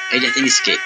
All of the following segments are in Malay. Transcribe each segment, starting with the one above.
Ejah tinggi sikit.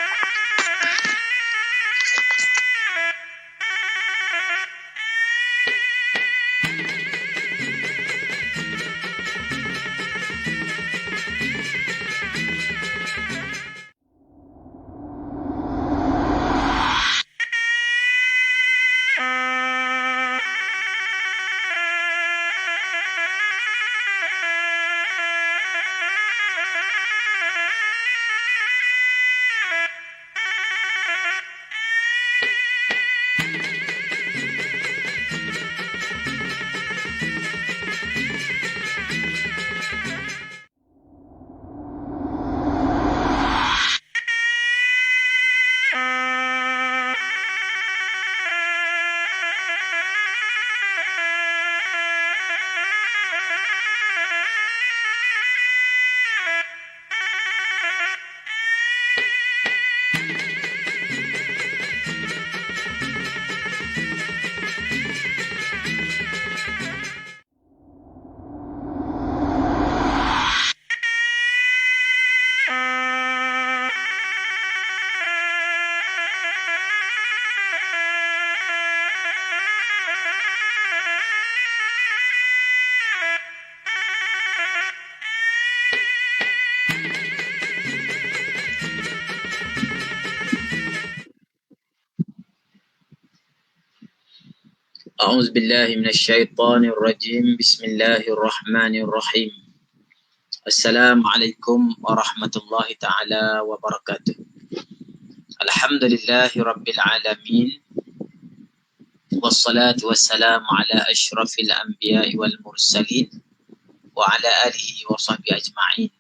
أعوذ بالله من الشيطان الرجيم بسم الله الرحمن الرحيم السلام عليكم ورحمة الله تعالى وبركاته الحمد لله رب العالمين والصلاة والسلام على أشرف الأنبياء والمرسلين وعلى آله وصحبه أجمعين.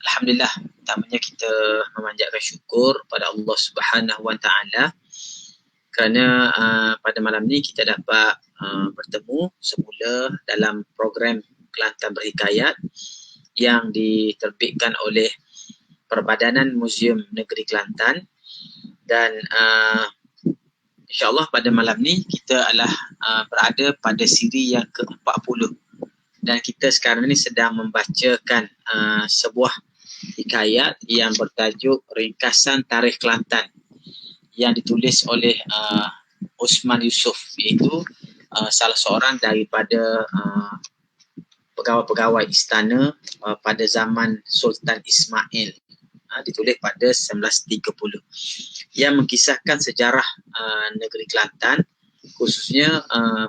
Alhamdulillah, pertamanya kita memanjatkan syukur pada Allah Subhanahu Wa Taala kerana pada malam ni kita dapat bertemu semula dalam program Kelantan Berhikayat yang diterbitkan oleh Perbadanan Muzium Negeri Kelantan, dan insyaAllah pada malam ni kita adalah berada pada siri yang ke-40, dan kita sekarang ni sedang membacakan sebuah hikayat yang bertajuk Ringkasan Tarikh Kelantan yang ditulis oleh Osman Yusof, iaitu salah seorang daripada pegawai-pegawai istana pada zaman Sultan Ismail, ditulis pada 1930, yang mengkisahkan sejarah negeri Kelantan, khususnya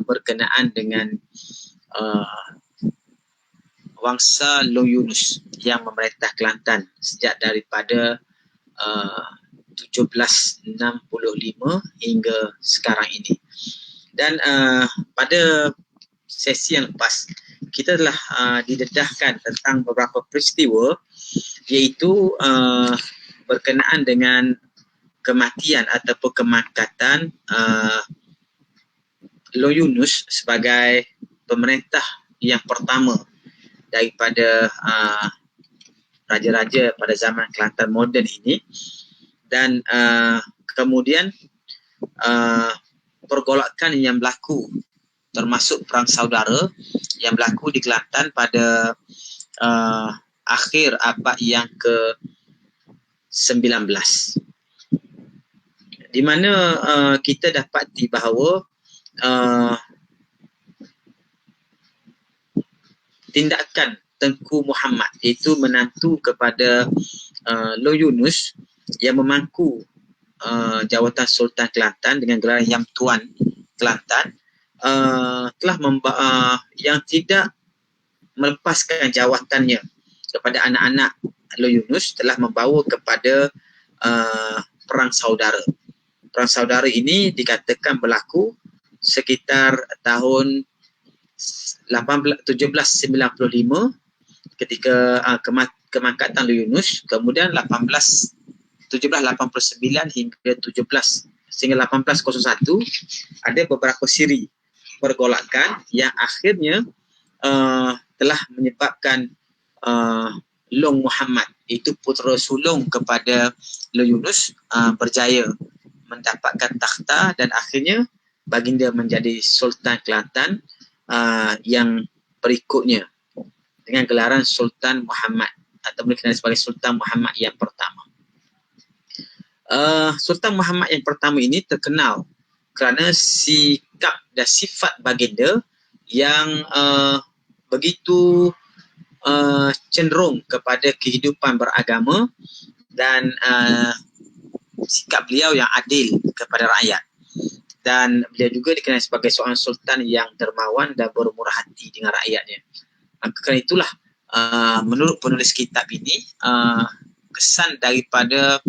berkenaan dengan Wangsa Long Yunus yang memerintah Kelantan sejak daripada 1765 hingga sekarang ini. Dan pada sesi yang lepas kita telah didedahkan tentang beberapa peristiwa, iaitu berkenaan dengan kematian ataupun kemangkatan Long Yunus sebagai pemerintah yang pertama daripada raja-raja pada zaman Kelantan moden ini. Dan kemudian pergolakan yang berlaku, termasuk perang saudara yang berlaku di Kelantan pada akhir abad yang ke-19, di mana kita dapati bahawa tindakan Tengku Muhammad, iaitu menantu kepada Long Yunus yang memangku jawatan Sultan Kelantan dengan gelar Yang Tuan Kelantan, telah yang tidak melepaskan jawatannya kepada anak-anak Long Yunus, telah membawa kepada perang saudara. Perang saudara ini dikatakan berlaku sekitar tahun 1795 ketika kemangkatan Long Yunus, kemudian 1789 hingga 1801 ada beberapa siri pergolakan yang akhirnya telah menyebabkan Long Muhammad, iaitu putera sulung kepada Long Yunus, berjaya mendapatkan takhta, dan akhirnya baginda menjadi Sultan Kelantan yang berikutnya dengan gelaran Sultan Muhammad, atau dikenali sebagai Sultan Muhammad yang pertama. Sultan Muhammad yang pertama ini terkenal kerana sikap dan sifat baginda yang begitu cenderung kepada kehidupan beragama dan sikap beliau yang adil kepada rakyat. Dan beliau juga dikenal sebagai seorang sultan yang dermawan dan bermurah hati dengan rakyatnya. Maka kerana itulah menurut penulis kitab ini kesan daripada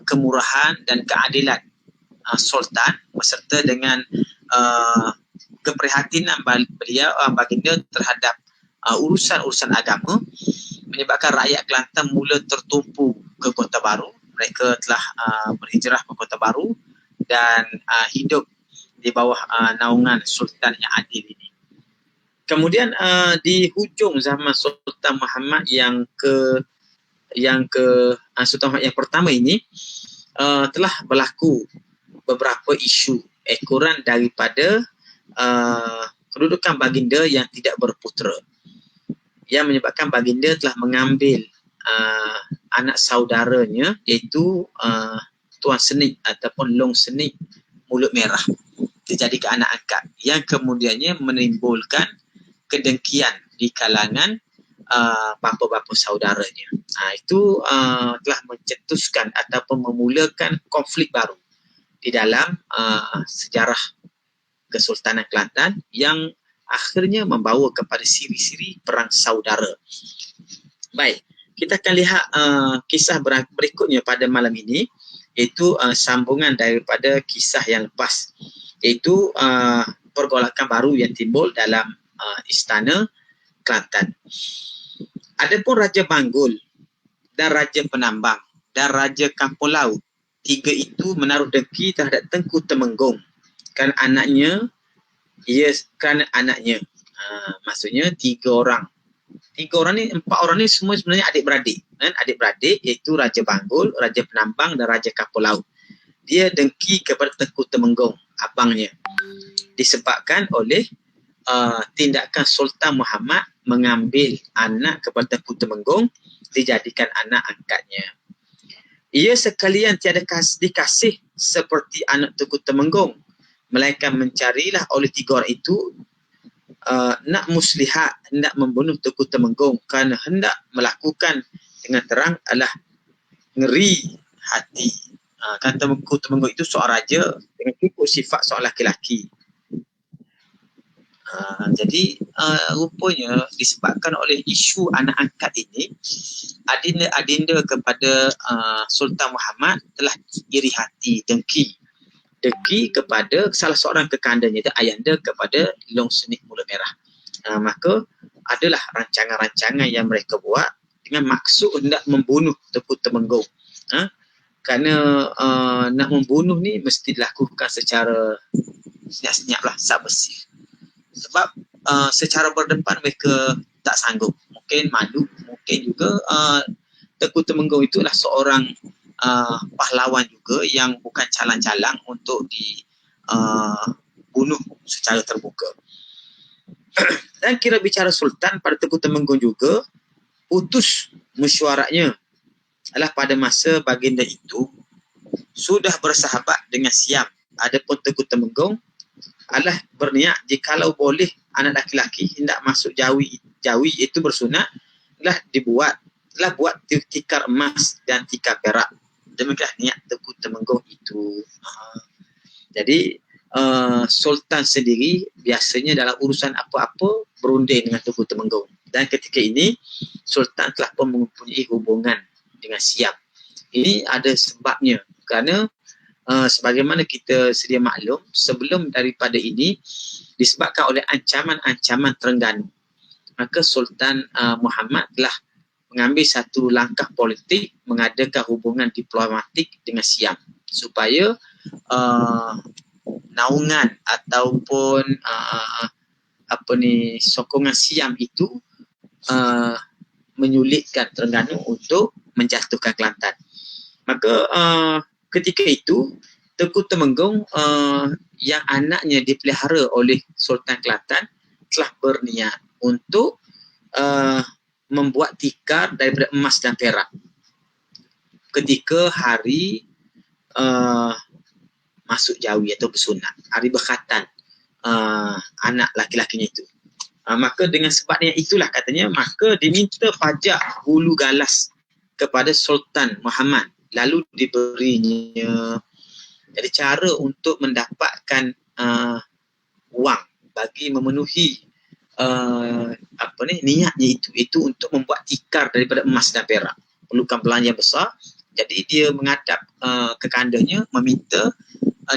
kemurahan dan keadilan sultan beserta dengan keprihatinan beliau baginda terhadap urusan-urusan agama menyebabkan rakyat Kelantan mula tertumpu ke Kota Baru. Mereka telah berhijrah ke Kota Baru dan hidup di bawah naungan sultan yang adil ini. Kemudian di hujung zaman Sultan Muhammad yang Sultan Muhammad yang pertama ini telah berlaku beberapa isu ekoran daripada kedudukan baginda yang tidak berputera, yang menyebabkan baginda telah mengambil anak saudaranya iaitu Tuan Senik ataupun Long Senik Mulut Merah dijadikan anak angkat yang kemudiannya menimbulkan kedengkian di kalangan bapa-bapa saudaranya. Itu telah mencetuskan ataupun memulakan konflik baru di dalam sejarah Kesultanan Kelantan yang akhirnya membawa kepada siri-siri perang saudara. Baik, kita akan lihat kisah berikutnya pada malam ini, iaitu sambungan daripada kisah yang lepas, iaitu pergolakan baru yang timbul dalam istana Kelantan. Adapun Raja Banggul dan Raja Penambang dan Raja Kampung Laut, tiga itu menaruh dengki terhadap Tengku Temenggung kerana anaknya, maksudnya tiga orang ni, empat orang ni semua sebenarnya adik-beradik kan? Adik-beradik iaitu Raja Banggul, Raja Penambang dan Raja Kampung Laut. Dia dengki kepada Tengku Temenggung, abangnya, disebabkan oleh tindakan Sultan Muhammad mengambil anak kepada Tengku Temenggung dijadikan anak angkatnya. Ia sekalian tiada dikasih seperti anak Tengku Temenggung, melainkan mencarilah oleh tiga orang itu nak muslihat, hendak membunuh Tengku Temenggung kerana hendak melakukan dengan terang adalah ngeri hati. Kan Tengku Temenggung itu seorang raja dengan cukup sifat seorang laki-laki. Jadi rupanya disebabkan oleh isu anak angkat ini, adinda-adinda kepada Sultan Muhammad telah iri hati, dengki kepada salah seorang kekandanya, iaitu ayahanda kepada Long Senik Mulut Merah. Maka adalah rancangan-rancangan yang mereka buat dengan maksud hendak membunuh Tengku Temenggung. Kerana nak membunuh ni mesti dilakukan secara senyap-senyap lah, subversif. Sebab secara berdepan mereka tak sanggup, mungkin malu, mungkin juga Tengku Temenggung itulah seorang pahlawan juga yang bukan calang-calang untuk dibunuh secara terbuka. Dan kira bicara Sultan pada Tengku Temenggung juga, putus mesyuaratnya adalah pada masa baginda itu sudah bersahabat dengan Siam. Adapun Tengku Temenggung adalah berniat jikalau boleh anak laki-laki hendak masuk jawi itu bersunat, telah buat tikar emas dan tikar perak. Demikianlah niat Tengku Temenggung itu. Jadi Sultan sendiri biasanya dalam urusan apa-apa berunding dengan Tengku Temenggung. Dan ketika ini Sultan telah pun mempunyai hubungan dengan Siam. Ini ada sebabnya, kerana sebagaimana kita sedia maklum, sebelum daripada ini disebabkan oleh ancaman-ancaman Terengganu, maka Sultan Muhammad telah mengambil satu langkah politik mengadakan hubungan diplomatik dengan Siam supaya naungan ataupun sokongan Siam itu menyulitkan Terengganu untuk menjatuhkan Kelantan. Maka ketika itu Tengku Temenggung yang anaknya dipelihara oleh Sultan Kelantan telah berniat untuk membuat tikar daripada emas dan perak ketika hari uh, masuk jawi atau bersunat, hari berkhatan anak laki-lakinya itu. Maka dengan sebabnya itulah katanya, maka diminta pajak hulu galas kepada Sultan Muhammad, lalu diberinya. Jadi cara untuk mendapatkan wang bagi memenuhi niatnya itu untuk membuat tikar daripada emas dan perak, perlukan belanja besar. Jadi dia menghadap ke kandanya meminta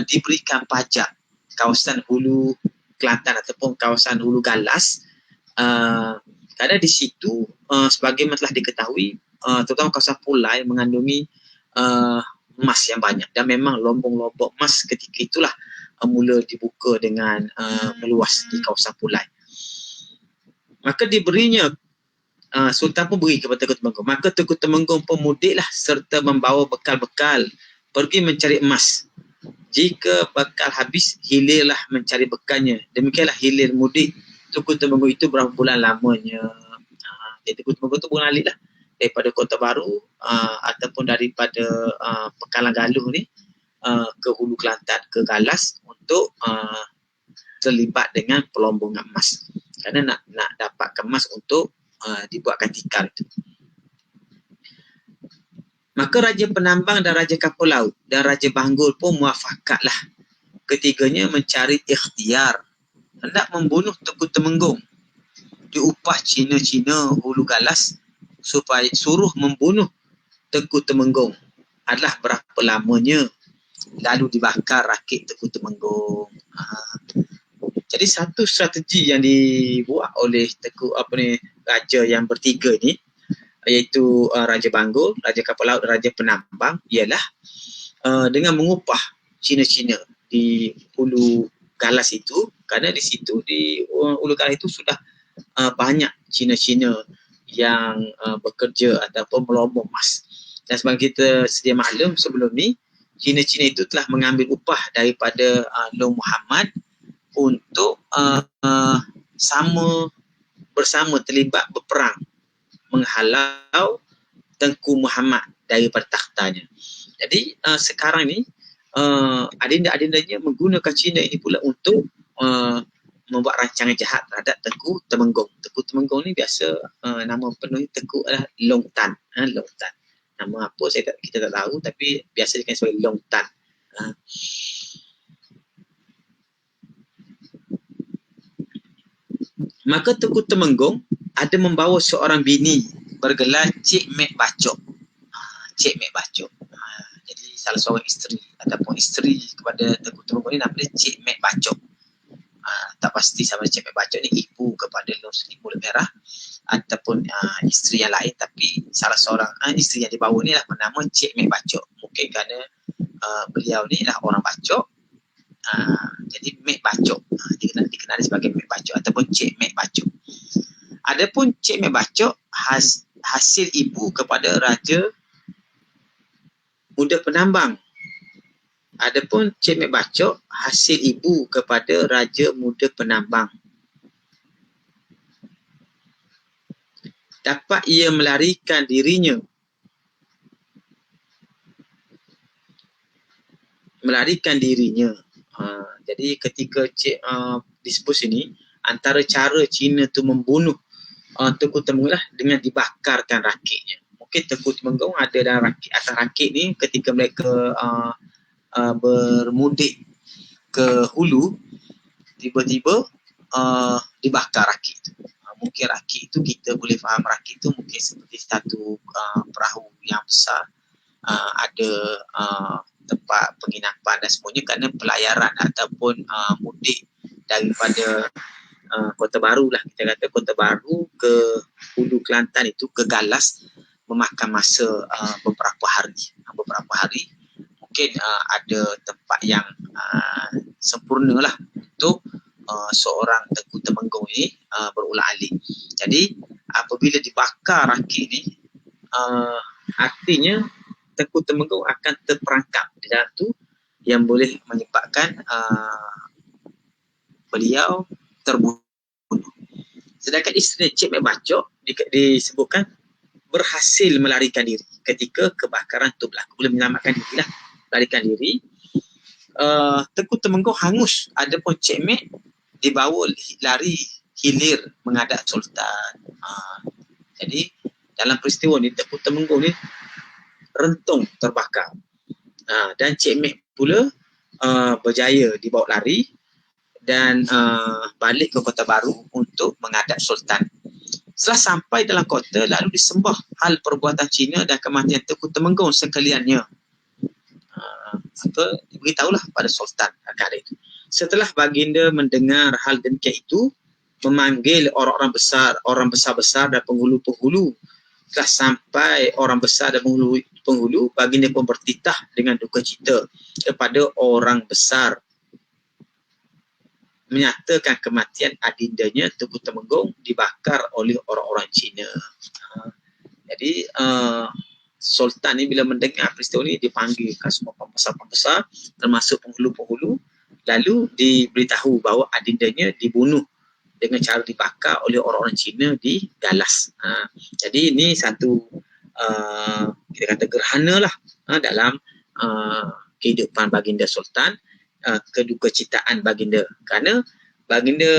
diberikan pajak kawasan hulu Kelantan ataupun kawasan hulu galas, kerana di situ sebagaimana telah diketahui, terutama kawasan Pulai mengandungi emas yang banyak, dan memang lombong-lombong emas ketika itulah mula dibuka dengan meluas di kawasan Pulai. Maka diberinya, Sultan pun beri kepada Tengku Temenggung. Maka Tengku Temenggung pun mudiklah serta membawa bekal-bekal pergi mencari emas. Jika bekal habis, hilirlah mencari bekalnya. Demikianlah hilir mudik Tengku Temenggung itu berapa bulan lamanya. Jadi Tengku Temenggung itu beralih lah daripada Kota Baru ataupun daripada Pekalang Galuh ni ke Hulu Kelantan, ke Galas untuk terlibat dengan pelombongan emas. Kerana nak dapat kemas untuk dibuatkan tikar itu. Maka Raja Penambang dan Raja Kapal Laut dan Raja Banggul pun muafakatlah ketiganya mencari ikhtiar hendak membunuh Tengku Temenggung. Diupah Cina-Cina Hulu Galas supaya suruh membunuh Tengku Temenggung. Adalah berapa lamanya, lalu dibakar rakit Tengku Temenggung. Jadi satu strategi yang dibuat oleh raja yang bertiga ni, iaitu Raja Banggul, Raja Kapal Laut dan Raja Penambang, ialah dengan mengupah Cina-Cina di Hulu Galas itu, kerana di situ di Hulu Galas itu sudah banyak Cina-Cina yang bekerja ataupun melombong emas. Dan sebab kita sedia maklum sebelum ni, Cina-Cina itu telah mengambil upah daripada Long Muhammad untuk bersama terlibat berperang menghalau Tengku Muhammad daripada takhtanya. Jadi sekarang ni adinda-adindanya menggunakan Cina ini pula untuk membuat rancangan jahat terhadap Tengku Temenggung. Tengku Temenggung ni biasa nama penuh Tengku adalah Long Tan. Long Tan. Nama apa kita tak tahu, tapi biasa dikenal sebagai Long Tan. Maka Tengku Temenggung ada membawa seorang bini bergelar Cik Mek Bacok. Cik Mek Bacok. Jadi salah seorang isteri ataupun isteri kepada Tengku Temenggung ni nama dia Cik Mek Bacok. Tak pasti sama Cik Mek Bacok ni ibu kepada Long Seribu Merah ataupun isteri yang lain, tapi salah seorang isteri yang dibawa ni lah bernama Cik Mek Bacok. Mungkin kerana beliau ni lah orang Bacok. Jadi Mek Bacok, dikenali sebagai Mek Bacok ataupun Cik Mek Bacok. Adapun Cik Mek Bacok hasil ibu kepada Raja Muda Penambang. Adapun Cik Mek Bacok hasil ibu kepada Raja Muda Penambang. Dapat ia melarikan dirinya jadi ketika disebut sini, antara cara Cina tu membunuh Tengku Temenggung lah dengan dibakarkan rakitnya. Mungkin Tengku Temenggung ada dalam atas rakit ni ketika mereka bermudik ke hulu, tiba-tiba dibakar rakit tu. Mungkin rakit tu kita boleh faham, rakit tu mungkin seperti satu perahu yang besar, ada tempat penginapan dan semuanya, kerana pelayaran ataupun mudik daripada Kota Baru lah, kita kata Kota Baru ke Hulu Kelantan itu, ke Galas, memakan masa beberapa hari. Mungkin ada tempat yang sempurna lah untuk seorang Tengku Temenggung ini berulang alik. Jadi apabila dibakar rakit ni, artinya Tengku Temenggung akan terperangkap di dalam tu, yang boleh menyebabkan beliau terbunuh. Sedangkan isteri Cik Mek Bacok disebutkan berhasil melarikan diri ketika kebakaran tu berlaku, boleh menyelamatkan diri lah. larikan diri. Tengku Temenggung hangus, adapun Cik Mek dibawa lari hilir menghadap Sultan. Jadi dalam peristiwa ni Tengku Temenggung ni rentung terbakar. Dan Cik Mek pula berjaya dibawa lari dan balik ke Kota Baru untuk menghadap Sultan. Setelah sampai dalam kota, lalu disembah hal perbuatan Cina dan kematian Tengku Temenggung sekaliannya. Maka diberitahulah pada Sultan kali itu. Setelah baginda mendengar hal demikian itu, memanggil orang-orang besar, orang besar-besar dan penghulu-penghulu. Setelah sampai orang besar dan penghulu, baginda pun bertitah dengan duka cita kepada orang besar, menyatakan kematian adindanya Tengku Temenggung dibakar oleh orang-orang Cina. Jadi Sultan ni bila mendengar peristiwa ni dipanggilkan semua pembesar-pembesar termasuk penghulu-penghulu, lalu diberitahu bahawa adindanya dibunuh dengan cara dibakar oleh orang-orang Cina di Galas. Jadi ini satu kita kata gerhana lah dalam kehidupan baginda Sultan, kedukacitaan baginda, kerana baginda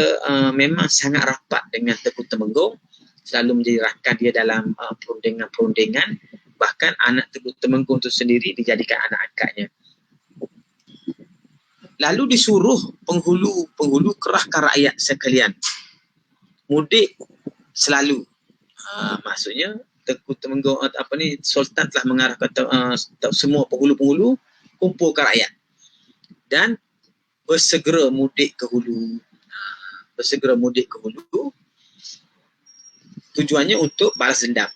memang sangat rapat dengan Tengku Temenggung, selalu menjadi rakan dia dalam perundingan-perundingan, bahkan anak Tengku Temenggung itu sendiri dijadikan anak angkatnya. Lalu disuruh penghulu kerahkan rakyat sekalian mudik selalu. Maksudnya Tengku Temenggung Sultan telah mengarahkan semua penghulu-penghulu kumpulkan rakyat dan bersegera mudik ke hulu. Tujuannya untuk balas dendam.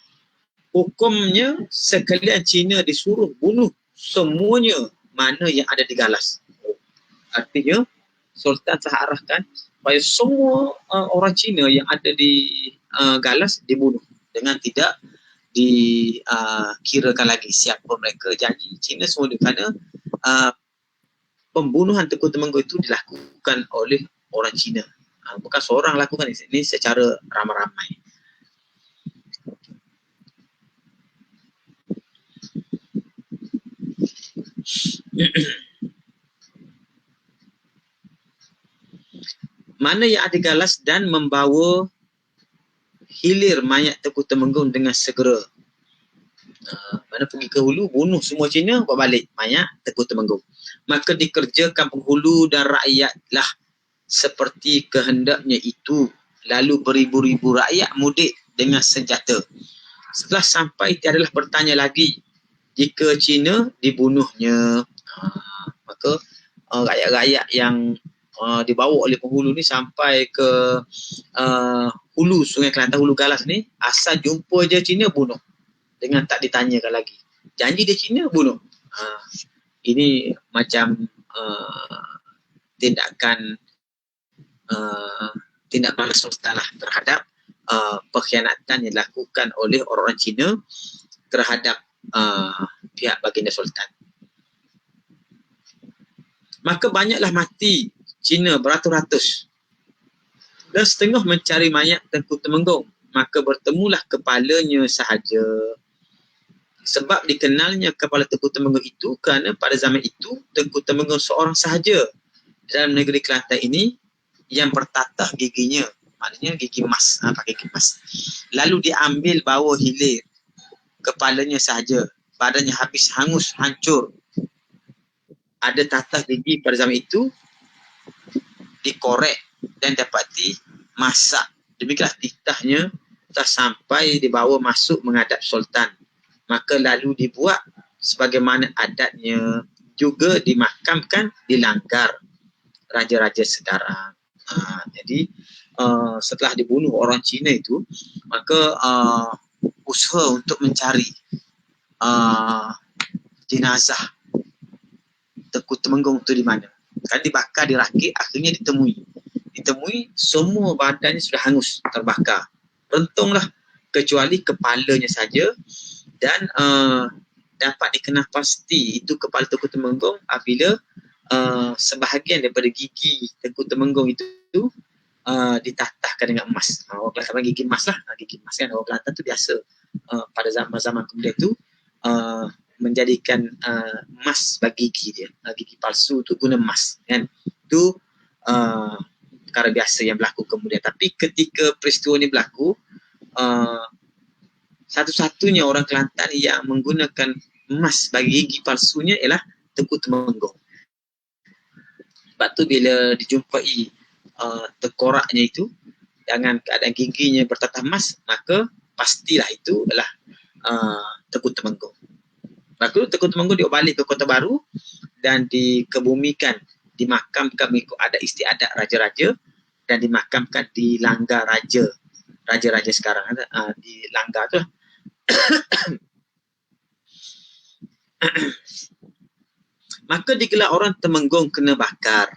Hukumnya sekalian Cina disuruh bunuh semuanya mana yang ada di Galas. Artinya Sultan telah arahkan supaya semua orang Cina yang ada di Galas dibunuh dengan tidak dikirakan lagi siapa mereka. Janji Cina semua kerana pembunuhan Tengku Temenggung itu dilakukan oleh orang Cina. Bukan seorang lakukan ini secara ramai-ramai. Mana yang ada Galas dan membawa hilir mayat Tengku Temenggung dengan segera. Mana pergi ke hulu, bunuh semua Cina, bawa balik mayat Tengku Temenggung. Maka dikerjakan penghulu dan rakyatlah seperti kehendaknya itu. Lalu beribu-ribu rakyat mudik dengan senjata. Setelah sampai tiadalah bertanya lagi jika Cina dibunuhnya. Maka rakyat-rakyat yang dibawa oleh penghulu ni sampai ke hulu Sungai Kelantan, hulu Galas ni, asal jumpa je Cina bunuh dengan tak ditanyakan lagi. Janji dia Cina bunuh. Ini macam tindakan balas Sultan lah terhadap pengkhianatan yang dilakukan oleh orang-orang Cina terhadap pihak baginda Sultan. Maka banyaklah mati Cina beratus-ratus dan setengah mencari mayat Tengku Temenggung. Maka bertemulah kepalanya sahaja. Sebab dikenalnya kepala Tengku Temenggung itu kerana pada zaman itu Tengku Temenggung seorang sahaja dalam negeri Kelantan ini yang bertatah giginya, maknanya gigi emas, pakai gigi emas. Lalu diambil bawa hilir kepalanya sahaja, badannya habis hangus, hancur. Ada tatah gigi pada zaman itu, dikorek dan dapati masak. Demikianlah titahnya telah sampai dibawa masuk menghadap Sultan. Maka lalu dibuat sebagaimana adatnya, juga dimakamkan di langgar raja-raja sekarang. Jadi setelah dibunuh orang Cina itu, maka usaha untuk mencari jenazah Tengku Temenggung itu di mana. Kan dibakar, dirakit, akhirnya ditemui semua badannya sudah hangus, terbakar. Rentunglah kecuali kepalanya saja. Dan dapat dikenal pasti itu kepala Tengku Temenggung apabila sebahagian daripada gigi Tengku Temenggung itu ditatahkan dengan emas. Orang Kelantan gigi emas lah. Gigi emas kan orang Kelantan tu biasa pada zaman-zaman kemudian tu menjadikan emas bagi gigi dia. Gigi palsu tu guna emas, kan? Itu perkara biasa yang berlaku kemudian. Tapi ketika peristiwa ni berlaku, satu-satunya orang Kelantan yang menggunakan emas bagi gigi palsunya ialah Tengku Temenggong. Sebab tu bila dijumpai tengkoraknya itu dengan keadaan giginya bertatah emas, maka pastilah itu adalah Tengku Temenggong. Lalu Tengku Temenggong dibawa balik ke Kota Baru dan dikebumikan, dimakamkan mengikut adat istiadat raja-raja dan dimakamkan di Langgar Raja-raja sekarang, di Langgar tu lah. Maka digelar orang Temenggong kena bakar.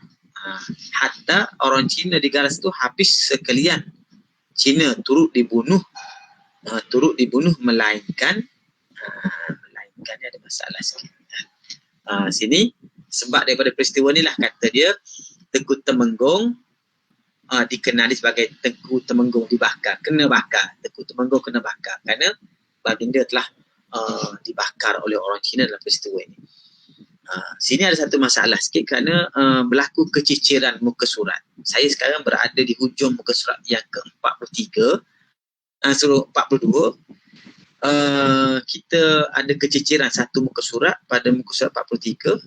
Hatta orang Cina di garas tu habis sekalian. Cina turut dibunuh, melainkan ni ada masalah sikit. Sini sebab daripada peristiwa ni lah kata dia Tengku Temenggong dikenali sebagai Tengku Temenggong dibakar, kena bakar. Tengku Temenggong kena bakar kerana baginda telah dibakar oleh orang Cina dalam peristiwa ini. Sini ada satu masalah sikit kerana berlaku keciciran muka surat. Saya sekarang berada di hujung muka surat yang ke-43, suruh 42. Kita ada keciciran satu muka surat pada muka surat 43.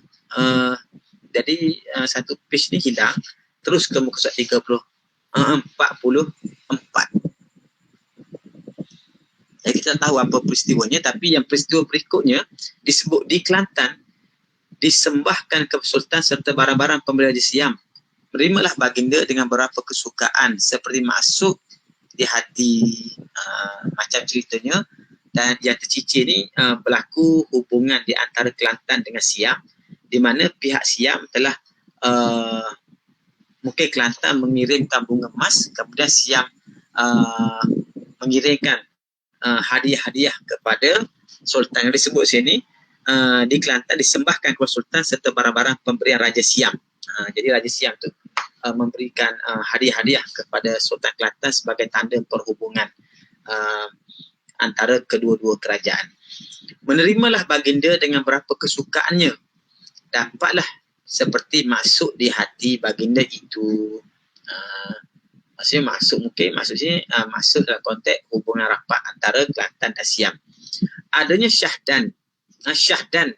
Jadi satu page ni hilang, terus ke muka surat 44. Jadi kita tahu apa peristiwanya, tapi yang peristiwa berikutnya disebut di Kelantan disembahkan ke Sultan serta barang-barang pemberi Raja Siam. Berimalah baginda dengan beberapa kesukaan seperti masuk di hati, macam ceritanya. Dan yang tercicir ni berlaku hubungan di antara Kelantan dengan Siam, di mana pihak Siam telah mungkin Kelantan mengirimkan bunga emas, kemudian Siam mengirimkan hadiah-hadiah kepada Sultan. Yang disebut sini di Kelantan disembahkan kepada Sultan serta barang-barang pemberian Raja Siam. Jadi Raja Siam tu memberikan hadiah-hadiah kepada Sultan Kelantan sebagai tanda perhubungan antara kedua-dua kerajaan. Menerimalah baginda dengan berapa kesukaannya, dapatlah seperti masuk di hati baginda itu. Maksudnya masuk dalam konteks hubungan rapat antara Kelantan dan Siam. Adanya syahdan. Syahdan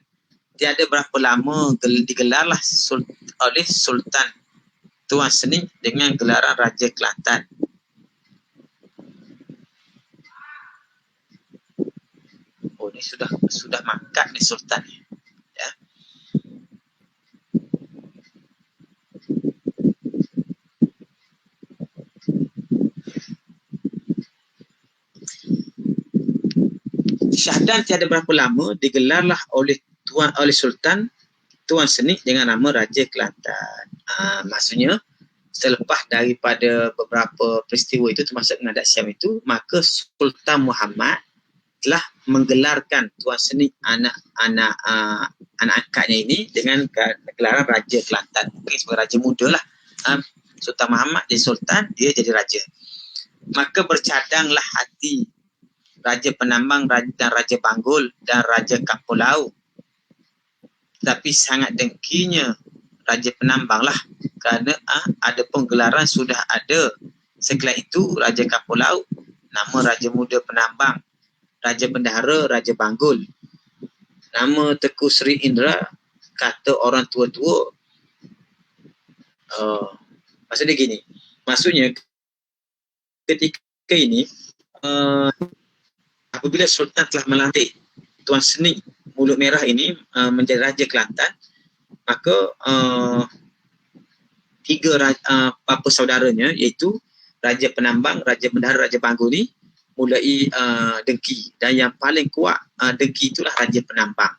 tiada berapa lama digelarlah oleh Sultan Tuan Seni dengan gelaran Raja Kelantan. Oh, ni sudah mangkat ni Sultan ni. Ya. Syahdan tiada berapa lama digelarlah oleh Sultan Tuan Seni dengan nama Raja Kelantan. Maksudnya selepas daripada beberapa peristiwa itu termasuk mengadat Siam itu, maka Sultan Muhammad telah menggelarkan Tuan Seni anak angkatnya ini dengan gelaran Raja Kelantan. Mungkin sebagai Raja muda lah. Sultan Muhammad jadi Sultan, dia jadi Raja. Maka bercadanglah hati Raja Penambang dan Raja Banggul dan Raja Kampung Laut. Tapi sangat dengkinya Raja Penambang lah kerana ada penggelaran sudah ada. Sekalian itu Raja Kampung Laut, nama Raja Muda Penambang, Raja Bendahara, Raja Banggul. Nama Tengku Sri Indra, kata orang tua-tua. Maksudnya gini. Maksudnya ketika ini, apabila Sultan telah melantik Tuan Seni Mulut Merah ini menjadi Raja Kelantan, maka tiga papa saudaranya iaitu Raja Penambang, Raja Bendahara, Raja Banggul ni mulai dengki, dan yang paling kuat dengki itulah Raja Penambang.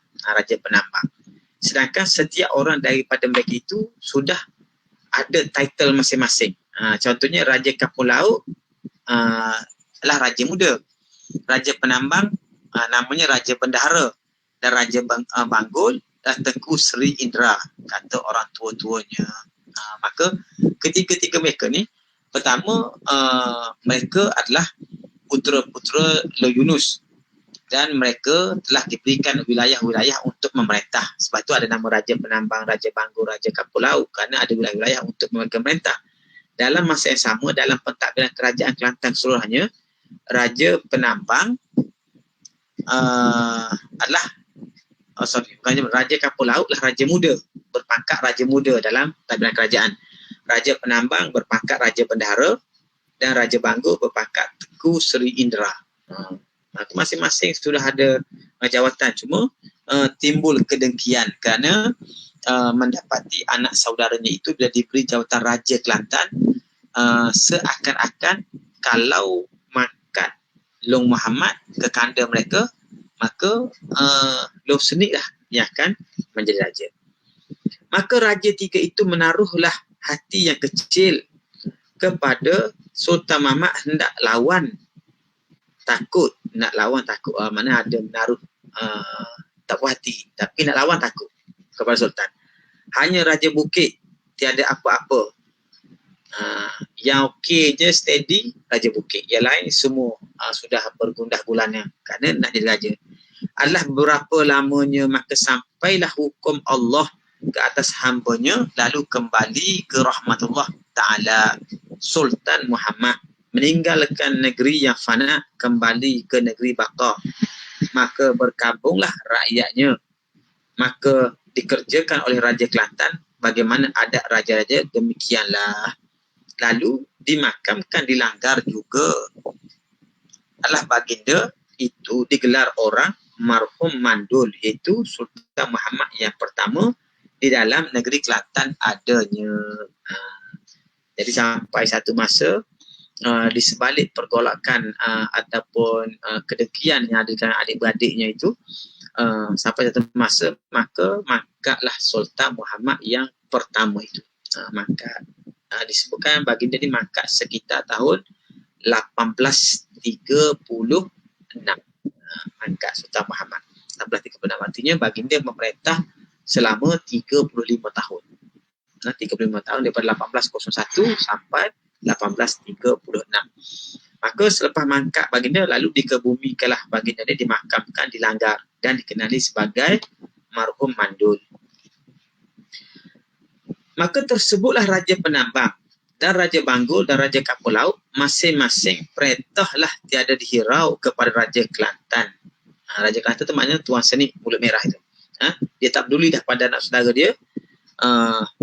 Sedangkan setiap orang daripada mereka itu sudah ada title masing-masing. Contohnya Raja Kampung Laut adalah Raja Muda. Raja Penambang namanya Raja Bendahara, dan Raja Banggul dan Tengku Sri Indra, kata orang tua-tuanya. Maka ketiga-tiga mereka ni, pertama mereka adalah putera-putera Le Yunus. dan mereka telah diberikan wilayah-wilayah untuk memerintah. Sebab itu ada nama Raja Penambang, Raja Banggur, Raja Kapur Laut, kerana ada wilayah-wilayah untuk memerintah. Dalam masa yang sama, dalam pentadbiran kerajaan Kelantan keseluruhannya, Raja Penambang adalah bukannya Raja Kapur Laut lah Raja Muda, berpangkat Raja Muda dalam pentadbiran kerajaan. Raja Penambang berpangkat Raja Bendahara dan Raja Banggur berpangkat Tengku Seri Indra. Masing-masing sudah ada jawatan, cuma timbul kedengkian kerana mendapati anak saudaranya itu bila diberi jawatan Raja Kelantan, seakan-akan kalau mangkat Long Muhammad ke kanda mereka, maka Long Senik lah yang akan menjadi raja. Maka Raja Tiga itu menaruhlah hati yang kecil kepada Sultan Mahmud hendak lawan takut, mana ada menaruh tak puas hati, tapi nak lawan takut kepada Sultan. Hanya Raja Bukit tiada apa-apa. Yang okey je steady Raja Bukit. Yang lain semua sudah bergundah gulana kerana nak jadi raja. Adalah berapa lamanya maka sampailah hukum Allah ke atas hambanya, lalu kembali ke rahmatullah Ta'ala. Sultan Muhammad meninggalkan negeri yang fana, kembali ke negeri baka. Maka berkabunglah rakyatnya. Maka dikerjakan oleh Raja Kelantan bagaimana adat raja-raja, demikianlah. Lalu dimakamkan di Langgar juga. Adalah baginda itu digelar orang marhum mandul, iaitu Sultan Muhammad yang pertama di dalam negeri Kelantan adanya. Jadi sampai satu masa di sebalik pergolakan ataupun kedengkian yang ada dengan adik-beradiknya itu, sampai satu masa maka mangkatlah Sultan Muhammad yang pertama itu. Mangkat disebutkan baginda ni mangkat sekitar tahun 1836. Mangkat Sultan Muhammad 1836, artinya baginda memerintah selama 35 tahun. 35 tahun daripada 1801 sampai 1836. Maka selepas mangkat baginda, lalu dikebumikanlah baginda dia, dimakamkan di Langgar dan dikenali sebagai marhum mandul. Maka tersebutlah Raja Penambang dan Raja Banggur dan Raja Kapur Laut masing-masing perintahlah tiada dihirau kepada Raja Kelantan. Raja Kelantan tu maknanya Tuan Seni Mulut Merah itu. Dia tak peduli dah pada anak saudara dia,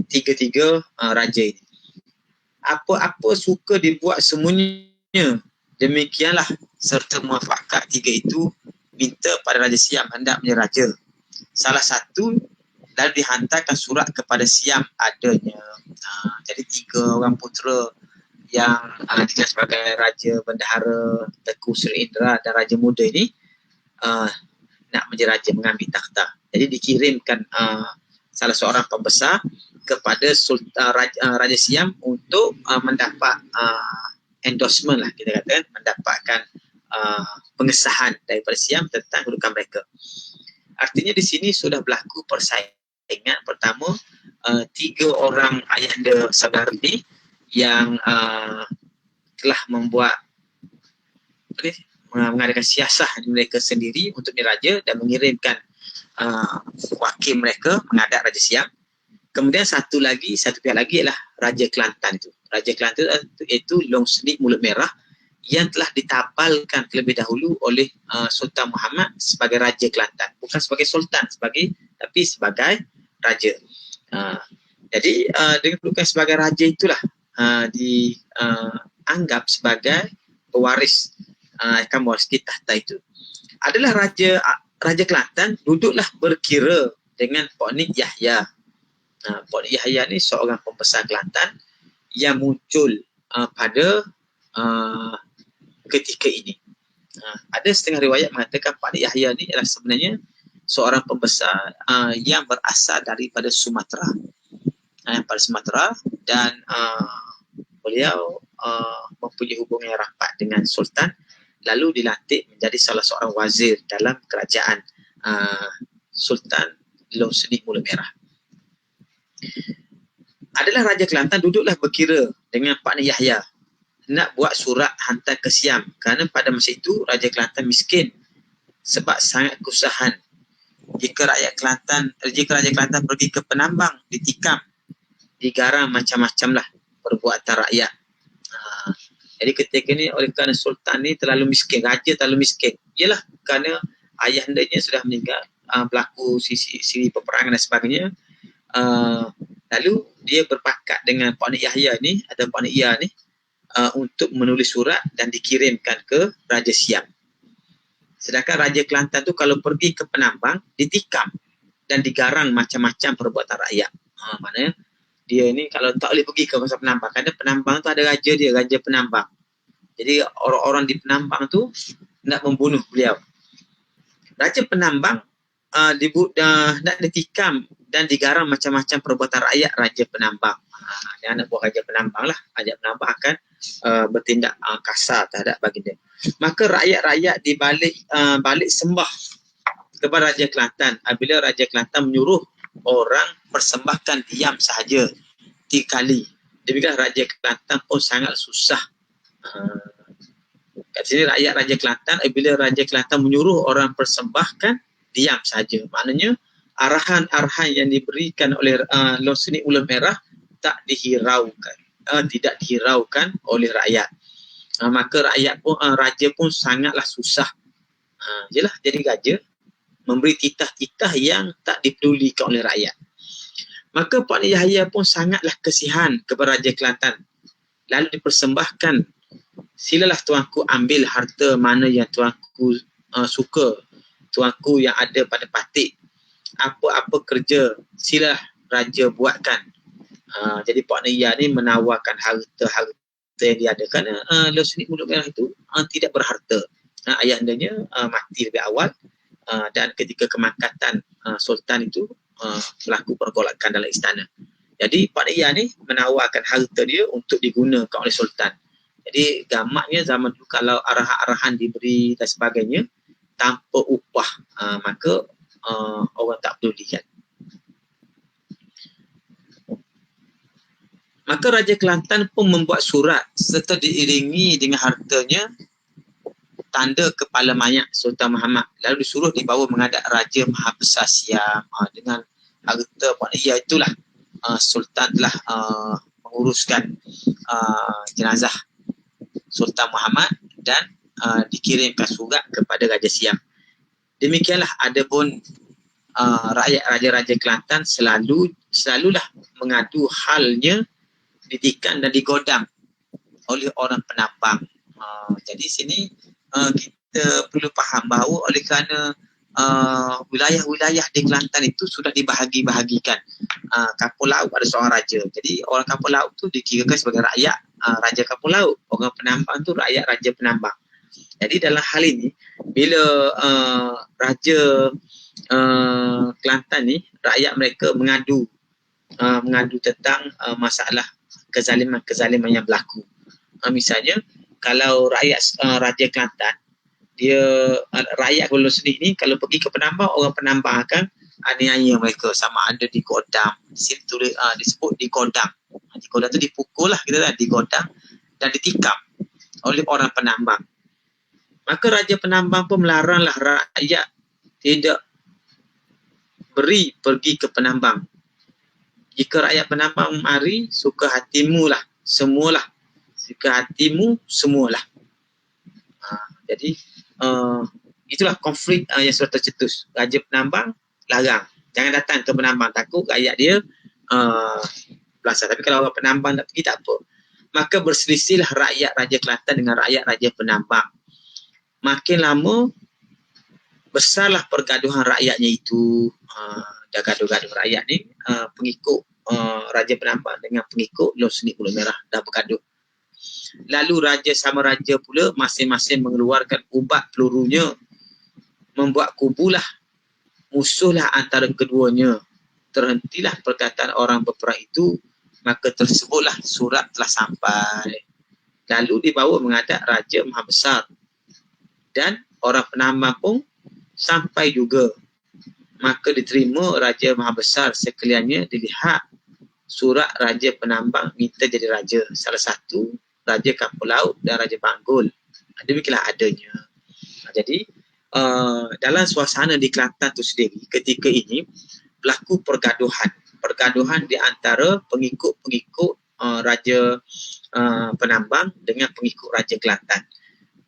tiga-tiga raja ini. Apa-apa suka dibuat semuanya. Demikianlah serta muafakat tiga itu minta pada Raja Siam hendak menjadi raja. Salah satu lalu dihantarkan surat kepada Siam adanya. Jadi tiga orang putera yang dikenal sebagai Raja Bendahara, Tengku Seri Indra dan Raja Muda ini nak menjadi raja, mengambil takhta. Jadi dikirimkan salah seorang pembesar kepada Raja Siam untuk mendapat endorsement lah, kita katakan, mendapatkan pengesahan daripada Siam tentang kedudukan mereka. Artinya di sini sudah berlaku persaingan. Pertama, tiga orang ayahanda saudara ini yang telah membuat mengadakan siasah mereka sendiri untuk menjadi raja dan mengirimkan wakil mereka menghadap Raja Siam. Kemudian satu pihak lagi ialah Raja Kelantan itu. Raja Kelantan itu Long Senik Mulut Merah yang telah ditabalkan terlebih dahulu oleh Sultan Muhammad sebagai Raja Kelantan. Bukan sebagai Sultan, tapi sebagai Raja. Jadi dengan kedudukan sebagai Raja itulah dianggap sebagai pewaris akan mewarisi tahta itu. Adalah Raja Kelantan duduklah berkira dengan Pok Nik Yahya. Pok Nik Yahya ni seorang pembesar Kelantan yang muncul pada ketika ini. Ada setengah riwayat mengatakan Pak Nik Yahya ni adalah sebenarnya seorang pembesar yang berasal daripada Sumatera. Pada Sumatera, dan beliau mempunyai hubungan yang rapat dengan Sultan, lalu dilantik menjadi salah seorang wazir dalam kerajaan Sultan Long Senik Mulut Merah. Adalah Raja Kelantan duduklah berkira dengan Pak Nik Yahya nak buat surat hantar ke Siam, kerana pada masa itu Raja Kelantan miskin sebab sangat kesusahan. Jika Raja Kelantan pergi ke penambang, ditikam, digarang macam-macam lah perbuatan rakyat. Jadi ketika ni oleh kerana Sultan ni terlalu miskin, Raja terlalu miskin. Ialah kerana ayahandanya sudah meninggal, berlaku siri peperangan dan sebagainya. Lalu dia berpakat dengan Pak Nik Yahya ni atau Pak Nik Yah ni untuk menulis surat dan dikirimkan ke Raja Siam. Sedangkan Raja Kelantan tu kalau pergi ke penambang, ditikam dan digarang macam-macam perbuatan rakyat. Maknanya dia ni kalau tak boleh pergi ke kawasan penambang, kerana penambang tu ada raja dia, Raja Penambang. Jadi orang-orang di penambang tu nak membunuh beliau. Raja Penambang nak ditikam dan digarang macam-macam perbuatan rakyat Raja Penambang. Dia anak buah Raja Penambang lah. Raja Penambang akan bertindak kasar terhadap baginda. Maka rakyat-rakyat balik sembah kepada Raja Kelantan. Apabila Raja Kelantan menyuruh orang persembahkan diam sahaja 3 kali. Demikian Raja Kelantan pun sangat susah. Kat sini rakyat Raja Kelantan, apabila Raja Kelantan menyuruh orang persembahkan, diam saja. Maknanya arahan-arahan yang diberikan oleh Long Senik Ular Merah tak dihiraukan, tidak dihiraukan oleh rakyat. Maka raja pun sangatlah susah. Jelah jadi raja memberi titah-titah yang tak dipedulikan oleh rakyat. Maka Pak Nik Yahya pun sangatlah kesihan kepada Raja Kelantan. Lalu dipersembahkan, silalah tuanku ambil harta mana yang tuanku suka, tuanku yang ada pada patik. Apa-apa kerja silalah raja buatkan. Jadi Pak Nik Yahya ni menawarkan harta-harta yang dia ada, kerana Long Senik Ular Merah itu tidak berharta. Ayahandanya mati lebih awal, dan ketika kemangkatan Sultan itu berlaku pergolakan dalam istana. Jadi Pak Nik Yahya ni menawarkan harta dia untuk digunakan oleh Sultan. Jadi gamaknya zaman dulu kalau arahan-arahan diberi dan sebagainya tanpa upah, maka orang tak pedulikan. Maka Raja Kelantan pun membuat surat serta diiringi dengan hartanya, tanda kepala mayat Sultan Muhammad. Lalu disuruh dibawa menghadap Raja Mahapesar Siam. Dengan harta Pak Nik Yahya itulah Sultan telah menguruskan jenazah Sultan Muhammad dan dikirimkan surat kepada Raja Siam. Demikianlah adapun rakyat Raja-Raja Kelantan selalulah mengadu halnya ditikam dan digodam oleh orang penambang. Jadi sini kita perlu faham bahawa oleh kerana wilayah-wilayah di Kelantan itu sudah dibahagi-bahagikan. Kampung Laut ada seorang raja. Jadi orang Kampung Laut tu dikirakan sebagai rakyat Raja Kampung Laut. Orang penambang tu rakyat Raja Penambang. Jadi dalam hal ini bila Raja Kelantan ni, rakyat mereka mengadu tentang masalah kezaliman yang berlaku. Misalnya kalau Raja Kelantan, dia rakyat Long Senik ni kalau pergi ke penambang, orang penambang akan aniaya mereka, sama ada digodam, disebut digodam. Digodam tu dipukul lah, kita digodam dan ditikam oleh orang penambang. Maka Raja Penambang pun melaranglah rakyat tidak pergi ke penambang. Jika rakyat penambang mari, suka hatimu lah, semualah. Suka hatimu, semualah. Jadi itulah konflik yang sudah tercetus. Raja Penambang larang, jangan datang ke penambang, takut rakyat dia belasah. Tapi kalau orang penambang tak pergi, tak apa. Maka berselisihlah rakyat Raja Kelantan dengan rakyat Raja Penambang. Makin lama besarlah pergaduhan rakyatnya itu. Dah gaduh-gaduh rakyat ni, pengikut Raja Penambang dengan pengikut Long Senik Ular Merah dah bergaduh. Lalu raja sama raja pula masing-masing mengeluarkan ubat pelurunya, membuat kubulah, musuhlah antara keduanya. Terhentilah perkataan orang berperang itu, maka tersebutlah surat telah sampai. Lalu dibawa menghadap Raja Mahapesar, dan orang penambang pun sampai juga. Maka diterima Raja Mahapesar sekaliannya, dilihat surat Raja Penambang minta jadi raja. Salah satu Raja Kampung Laut dan Raja Banggul. Demikianlah adanya. Jadi dalam suasana di Kelantan tu sendiri ketika ini berlaku pergaduhan di antara pengikut-pengikut Raja Penambang dengan pengikut Raja Kelantan.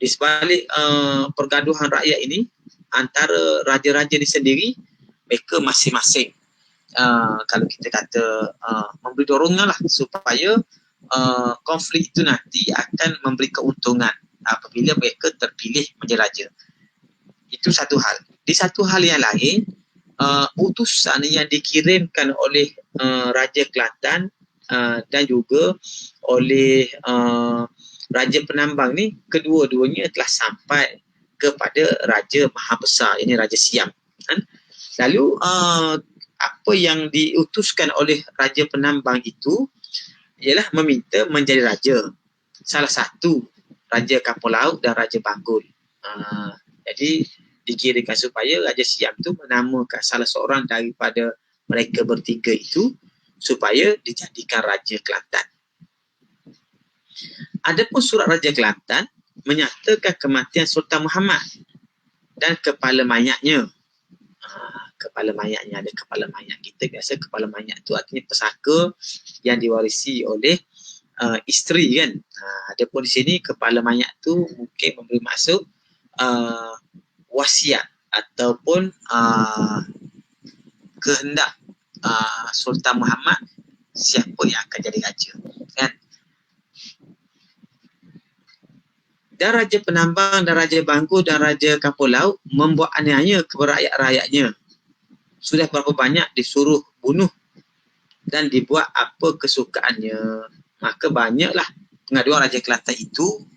Di sebalik pergaduhan rakyat ini antara raja-raja ni sendiri, mereka masing-masing kalau kita kata memberi dorongan lah supaya konflik itu nanti akan memberi keuntungan apabila mereka terpilih menjadi raja. Itu satu hal. Di satu hal yang lain, utusan yang dikirimkan oleh Raja Kelantan dan juga oleh Raja Penambang ni, kedua-duanya telah sampai kepada Raja Maha Besar, ini Raja Siam. Lalu apa yang diutuskan oleh Raja Penambang itu ialah meminta menjadi raja. Salah satu Raja Kapal Laut dan Raja Banggul. Jadi dikirimkan supaya Raja Siam tu menamakan salah seorang daripada mereka bertiga itu supaya dijadikan Raja Kelantan. Adapun surat Raja Kelantan menyatakan kematian Sultan Muhammad dan kepala mayatnya. Kepala mayatnya, ada kepala mayat. Kita biasa kepala mayat tu artinya pesaka yang diwarisi oleh isteri kan. Adapun di sini kepala mayat tu mungkin memberi maksud wasiat ataupun kehendak Sultan Muhammad siapa yang akan jadi raja kan. Dan Raja Penambang dan Raja Banggul dan Raja Kapal Laut membuat aniaya kepada rakyat-rakyatnya. Sudah berapa banyak disuruh bunuh dan dibuat apa kesukaannya. Maka banyaklah pengaduan Raja Kelantan itu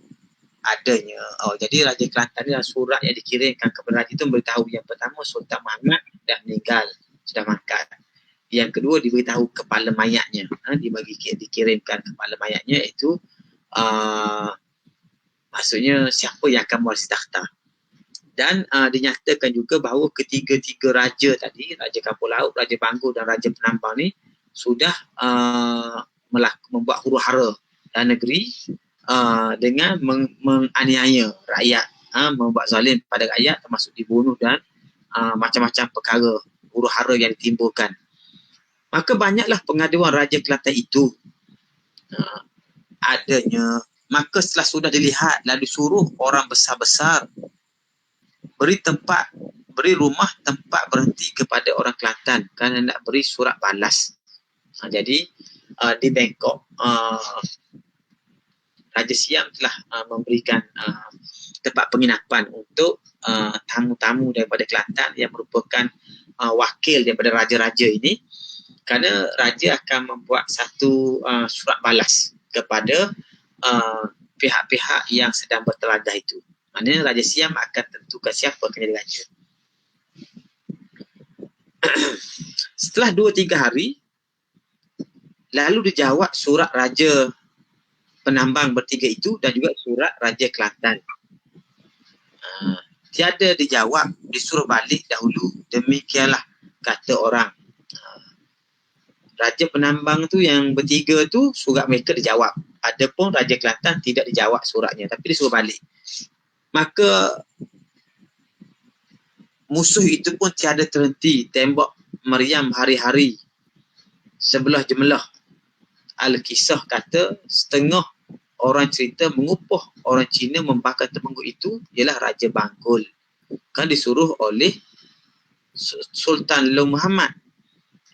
adanya. Jadi Raja Kelantan ni surat yang dikirimkan kepada raja itu memberitahu yang pertama Sultan Muhammad dah meninggal, sudah mangkat. Yang kedua diberitahu kepala mayatnya. Dikirimkan kepala mayatnya itu maksudnya siapa yang akan mewarisi takhta. Dan dinyatakan juga bahawa ketiga-tiga raja tadi, Raja Kapal Laut, Raja Banggul dan Raja Penambang ni sudah membuat huru-hara dalam negeri dengan menganiaya rakyat, membuat zalim pada rakyat termasuk dibunuh dan macam-macam perkara huru-hara yang ditimbulkan. Maka banyaklah pengaduan Raja Kelantan itu adanya. Maka setelah sudah dilihat, lalu suruh orang besar-besar beri rumah tempat berhenti kepada orang Kelantan kerana nak beri surat balas. Jadi di Bangkok Raja Siam telah memberikan tempat penginapan untuk tamu-tamu daripada Kelantan yang merupakan wakil daripada raja-raja ini, kerana raja akan membuat satu surat balas kepada pihak-pihak yang sedang berteladah itu. Maknanya Raja Siam akan tentukan siapa akan jadi raja. Setelah 2-3 hari, lalu dijawab surat Raja Penambang bertiga itu dan juga surat Raja Kelantan. Tiada dijawab, disuruh balik dahulu. Demikianlah kata orang. Raja Penambang tu yang bertiga tu surat mereka dijawab. Adapun Raja Kelantan tidak dijawab suratnya, tapi disuruh balik. Maka musuh itu pun tiada terhenti tembak meriam hari-hari sebelah jemelah. Al-Kisah kata setengah orang cerita mengupuh orang Cina membakar temengguk itu ialah Raja Banggul. Kan disuruh oleh Sultan Long Muhammad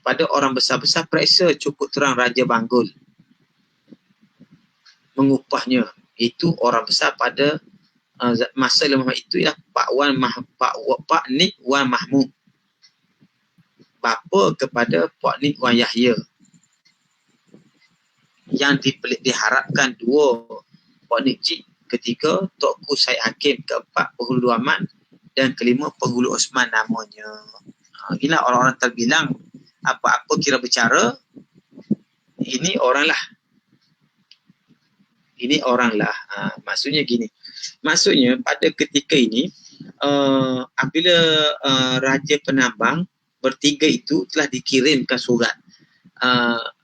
pada orang besar-besar periksa cukup terang Raja Banggul mengupahnya. Itu orang besar pada masa Long Muhammad itu ialah Pak Nik Wan Mahmud, bapa kepada Pak Nik Wan Yahya, yang diharapkan dua Pak Nik Cik, ketiga Tuanku Syed Hakim, keempat Penghulu Aman dan kelima Penghulu Osman namanya. Inilah orang-orang terbilang, apa-apa kira bercara, ini oranglah. Maksudnya gini. Maksudnya pada ketika ini apabila Raja Penambang bertiga itu telah dikirimkan surat,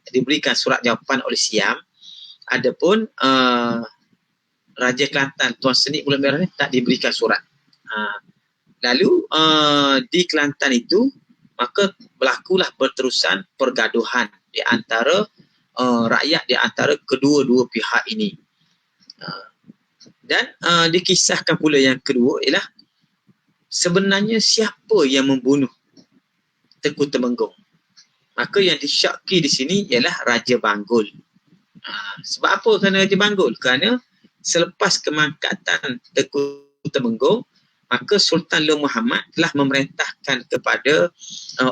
diberikan surat jawapan oleh Siam. Adapun Raja Kelantan Tuan Senik Bulan Merah ni tak diberikan surat. Lalu di Kelantan itu maka berlakulah berterusan pergaduhan di antara rakyat, di antara kedua-dua pihak ini. Dan dikisahkan pula yang kedua ialah sebenarnya siapa yang membunuh Tengku Temenggung. Maka yang disyaki di sini ialah Raja Banggul. Sebab apa kerana Raja Banggul? Kerana selepas kemangkatan Tengku Temenggung, maka Sultan Nur Muhammad telah memerintahkan kepada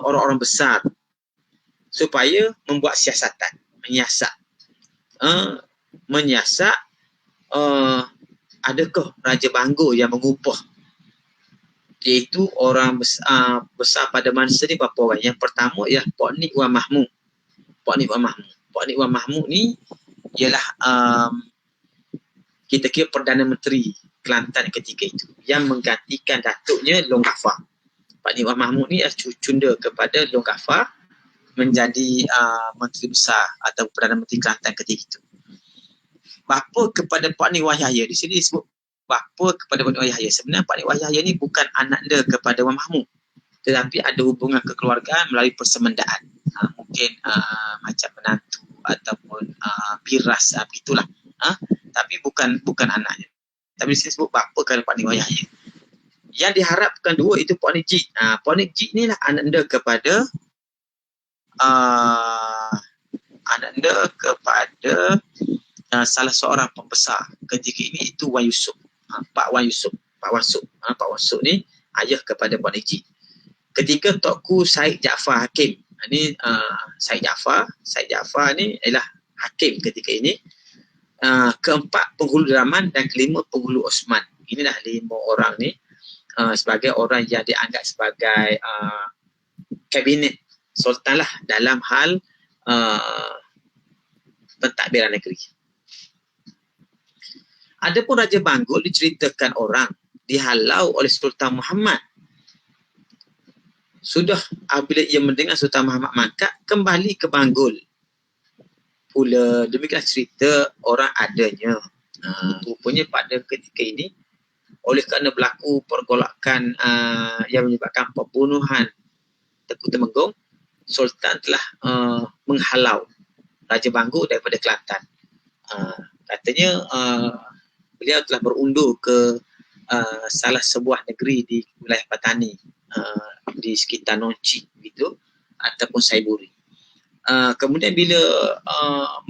orang-orang besar supaya membuat siasatan, menyiasat adakah Raja Banggul yang mengupah, iaitu orang besar pada masa ni berapa orang. Yang pertama ialah Pak Nik Wan Mahmud. Pak Nik Wan Mahmud ni ialah kita kira Perdana Menteri Kelantan ketika itu yang menggantikan datuknya Long Gafar. Pak Nik Wan Mahmud ni adalah cunda kepada Long Gafar menjadi Menteri Besar atau Perdana Menteri Kelantan ketika itu. Bapa kepada Pak Nik Wah Yahya, di sini disebut bapa kepada Pak Nik Wah Yahya. Sebenarnya Pak Nik Wah Yahya ni bukan anak dia kepada Wan Mahmud, tetapi ada hubungan kekeluargaan melalui persemendaan. Mungkin macam menantu ataupun biras, begitulah. Tapi bukan anaknya. Tapi di sini disebut bapa kepada Pak Nik Wah Yahya. Yang diharapkan dua itu Pak Nik Jik. Pak Nik Jik ni lah ananda kepada salah seorang pembesar ketika ini, itu Wan Yusof. Pak Wan Yusof ni ayah kepada Pak Nik Jik. Ketika Tokku Syed Jaafar Hakim, ini Syed Jaafar ni ialah hakim ketika ini. Keempat penghulu Deraman dan kelima penghulu Osman. Inilah 5 orang ni sebagai orang yang dianggap sebagai kabinet sultan lah dalam hal pentadbiran negeri. Adapun Raja Banggul diceritakan orang dihalau oleh Sultan Muhammad. Sudah apabila ia mendengar Sultan Muhammad mangkat, kembali ke Banggul pula. Demikian cerita orang adanya. Rupanya pada ketika ini, oleh kerana berlaku pergolakan yang menyebabkan pembunuhan Tengku Temenggung, Sultan telah menghalau Raja Banggul daripada Kelantan. Katanya beliau telah berundur ke salah sebuah negeri di wilayah Patani, di sekitar Nonci gitu, ataupun Saiburi. Kemudian bila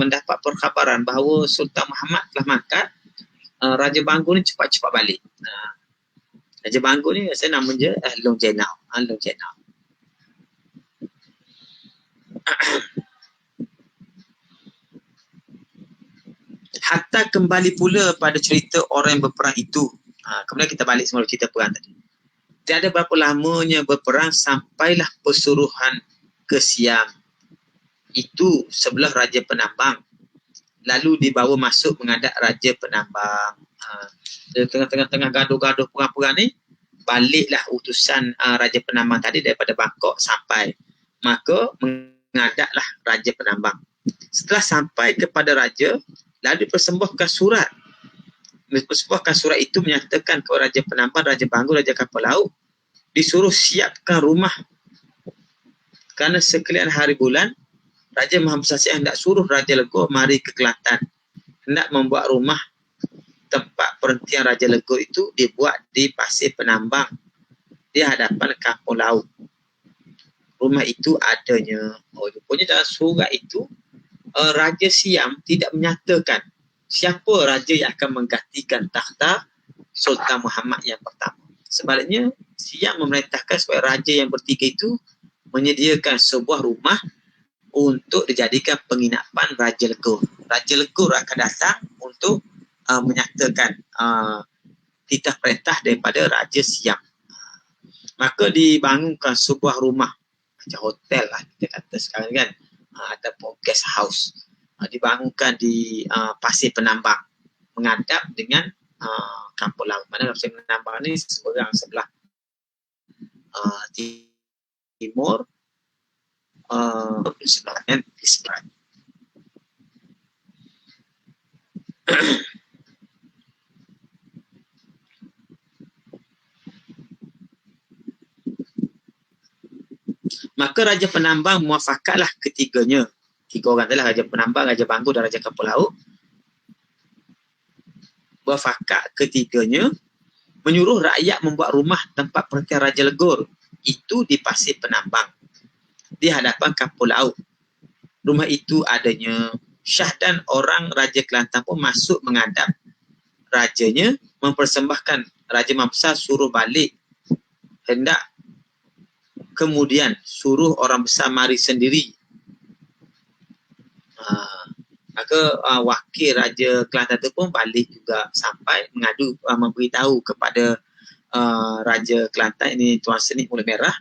mendapat perkhabaran bahawa Sultan Muhammad telah mangkat, Raja Banggul ni cepat-cepat balik. Raja Banggul ni saya nama je Long Jenau. Hatta kembali pula pada cerita orang yang berperang itu. Kemudian kita balik semula cerita perang tadi. Tiada berapa lamanya berperang sampailah pesuruhan ke Siam. Itu sebelah Raja Penambang. Lalu dibawa masuk menghadap Raja Penambang. Tengah-tengah gaduh-gaduh perang-perang ni, baliklah utusan Raja Penambang tadi daripada Bangkok sampai. Maka menghadaplah Raja Penambang. Setelah sampai kepada Raja, lalu persembahkan surat. Persembahkan surat itu menyatakan kepada Raja Penambang, Raja Banggul, Raja Kapal Laut disuruh siapkan rumah. Kerana sekalian hari bulan, Raja Muhammad Sasih hendak suruh Raja Legor mari ke Kelantan. Hendak membuat rumah tempat perhentian Raja Legor itu dibuat di Pasir Penambang di hadapan Kampung Laut. Rumah itu adanya. Rupanya dalam surat itu Raja Siam tidak menyatakan siapa raja yang akan menggantikan takhta Sultan Muhammad yang pertama. Sebaliknya, Siam memerintahkan supaya raja yang bertiga itu menyediakan sebuah rumah untuk dijadikan penginapan Raja Legor. Raja Legor akan datang untuk menyatakan titah perintah daripada Raja Siam. Maka dibangunkan sebuah rumah, macam hotel lah kita kata sekarang kan, ataupun guest house, dibangunkan di Pasir Penambang menghadap dengan Kampung Laut. Mana Pasir Penambang ni seberang sebelah timur, sebelah di sebelah. Maka Raja Penambang muafakatlah ketiganya. 3 orang itulah, Raja Penambang, Raja Banggur dan Raja Kapal Laut. Muafakat ketiganya menyuruh rakyat membuat rumah tempat perhentian Raja Legor. Itu di Pasir Penambang, di hadapan Kapal Laut. Rumah itu adanya Syah dan orang Raja Kelantan pun masuk menghadap rajanya, mempersembahkan. Raja Mamsa suruh balik, hendak kemudian suruh orang besar mari sendiri. Maka wakil Raja Kelantan itu pun balik juga, sampai mengadu, memberitahu kepada Raja Kelantan ini, Tuan Senik Mulut Merah,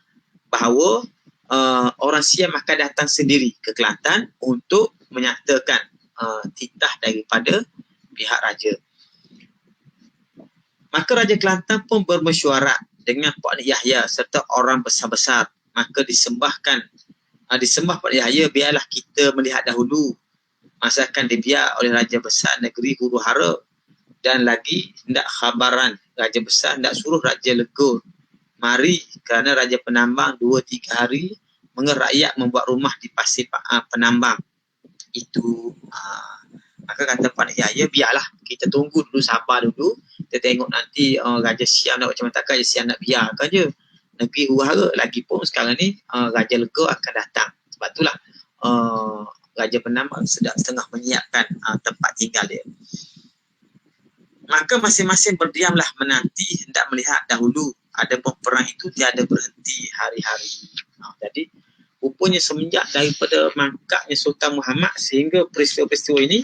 bahawa orang Siam akan datang sendiri ke Kelantan untuk menyatakan titah daripada pihak Raja. Maka Raja Kelantan pun bermesyuarat dengan Pak Nik Yahya serta orang besar-besar. Maka disembah Pak Nik Yahya, biarlah kita melihat dahulu masakan dibiar oleh Raja Besar negeri Huru Hara, dan lagi hendak khabaran Raja Besar hendak suruh Raja Legor mari, kerana Raja Penambang 2-3 hari rakyat membuat rumah di Pasir Penambang itu. Maka kata Pak Nik Yahya, biarlah kita tunggu dulu, sabar dulu, kita tengok nanti Raja Siam nak macam mana, takkan Raja Siam nak biarkan je negeri Huru Hara. Lagipun sekarang ni Raja Legor akan datang, sebab itulah Raja Penambang sedang setengah menyiapkan tempat tinggal dia. Maka masing-masing berdiamlah menanti, hendak melihat dahulu. Adapun perang itu tiada berhenti hari-hari. Jadi rupanya semenjak daripada mangkaknya Sultan Muhammad sehingga peristiwa-peristiwa ini,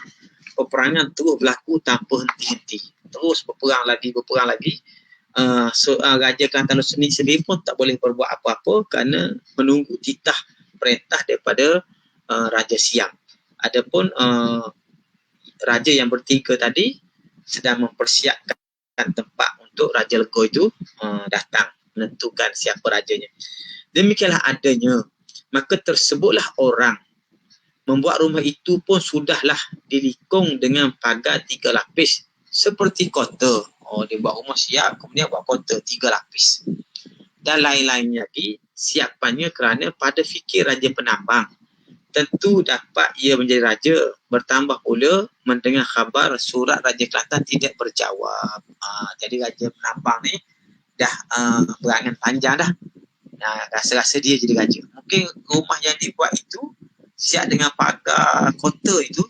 peperangan terus berlaku tanpa henti-henti. Terus berperang lagi. Raja Kelantan sendiri pun tak boleh berbuat apa-apa kerana menunggu titah perintah daripada Raja Siam. Adapun raja yang bertiga tadi sedang mempersiapkan tempat untuk Raja Legor itu datang, menentukan siapa rajanya. Demikianlah adanya. Maka tersebutlah orang membuat rumah itu pun sudahlah dilikung dengan pagar 3 lapis seperti kota. Dia buat rumah siap, kemudian buat kota 3 lapis. Dan lain-lain lagi siapannya, kerana pada fikir Raja Penambang tentu dapat ia menjadi raja. Bertambah pula mendengar khabar surat Raja Kelantan tidak berjawab. Jadi Raja Penambang ni dah berangan panjang dah. Rasa-rasa dia jadi raja. Mungkin rumah yang dibuat itu siap dengan pagar kota itu,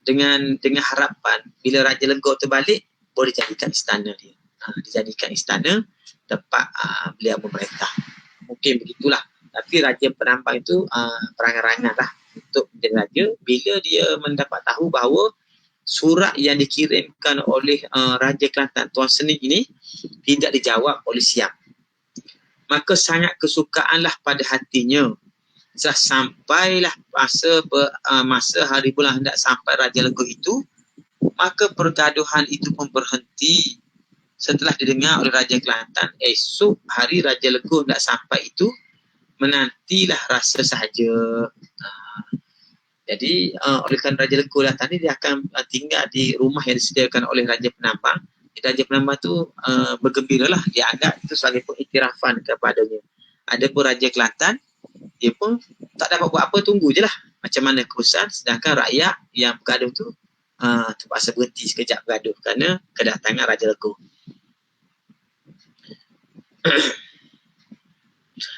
dengan harapan bila Raja Legor tu balik boleh dijadikan istana dia. Dijadikan istana tempat beliau memerintah. Mungkin begitulah. Tapi Raja Penambang itu perangan-rangan lah untuk menjadi raja. Bila dia mendapat tahu bahawa surat yang dikirimkan oleh Raja Kelantan Tuan Senik ini tidak dijawab oleh Siam, maka sangat kesukaanlah pada hatinya. Setelah sampailah masa hari bulan hendak sampai Raja Legor itu, maka pergaduhan itu pun berhenti. Setelah didengar oleh Raja Kelantan, esok hari Raja Legor hendak sampai itu, menantilah rasa sahaja. Jadi oleh kerana Raja Legor datang ni, dia akan tinggal di rumah yang disediakan oleh Raja Penambang. Raja Penambang tu bergembiralah, dia anggap itu sebagai pengiktirafan kepadanya. Adapun Raja Kelantan, dia pun tak dapat buat apa, tunggu je lah macam mana keputusan. Sedangkan rakyat yang bergaduh tu terpaksa berhenti sekejap bergaduh kerana kedatangan Raja Legor.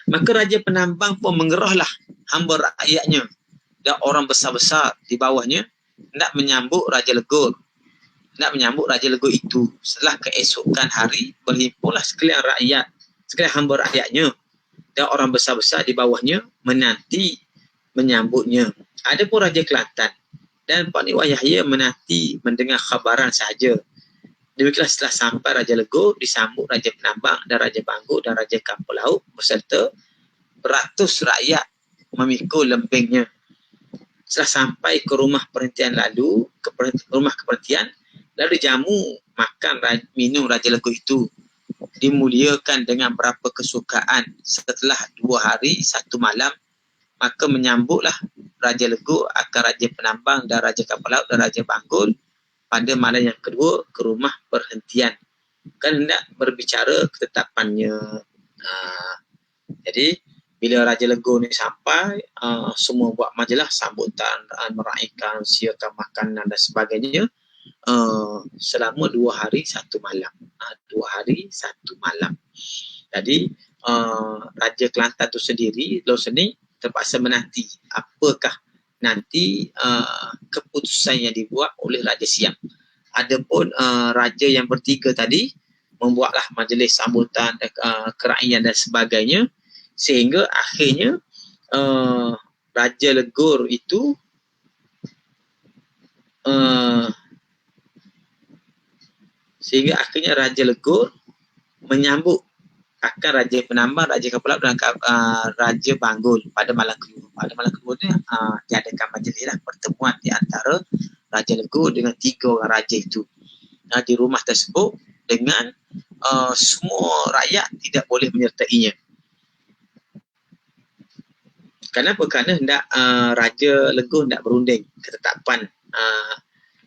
Maka Raja Penambang pun mengerahlah hamba rakyatnya dan orang besar-besar di bawahnya nak menyambut Raja Legor. Nak menyambut Raja Legor itu. Setelah keesokan hari, berhimpunlah sekalian rakyat, sekalian hamba rakyatnya dan orang besar-besar di bawahnya menanti menyambutnya. Adapun Raja Kelantan dan Pak Nik Yahya menanti mendengar khabaran sahaja. Demikianlah setelah sampai Raja Legor, disambut Raja Penambang dan Raja Banggur dan Raja Kapal Laut beserta beratus rakyat memikul lembingnya. Setelah sampai ke rumah perhentian rumah keperhentian, lalu jamu makan minum Raja Legor itu dimuliakan dengan berapa kesukaan. Setelah 2 hari 1 malam, maka menyambutlah Raja Legor akan Raja Penambang dan Raja Kapal Laut dan Raja Banggur pada malam yang kedua ke rumah perhentian. Kan hendak berbicara ketetapannya. Jadi Bila Raja Legor ni sampai, semua buat majalah sambutan, meraihkan, siapkan makanan dan sebagainya, selama 2 hari 1 malam. 2 hari 1 malam. Jadi Raja Kelantan tu sendiri, Lor Seni, terpaksa menanti apakah nanti keputusan yang dibuat oleh Raja Siam. Adapun raja yang bertiga tadi membuatlah majlis sambutan, keraian dan sebagainya, sehingga akhirnya Raja Legor itu Raja Legor menyambut akan Raja Penambang, Raja Kapulak dan Raja Banggul pada malam kedua. Pada malam kedua ni diadakan majlis lah, pertemuan di antara Raja Legor dengan 3 orang raja itu di rumah tersebut, dengan semua rakyat tidak boleh menyertainya. Kenapa? Kerana hendak Raja Legor hendak berunding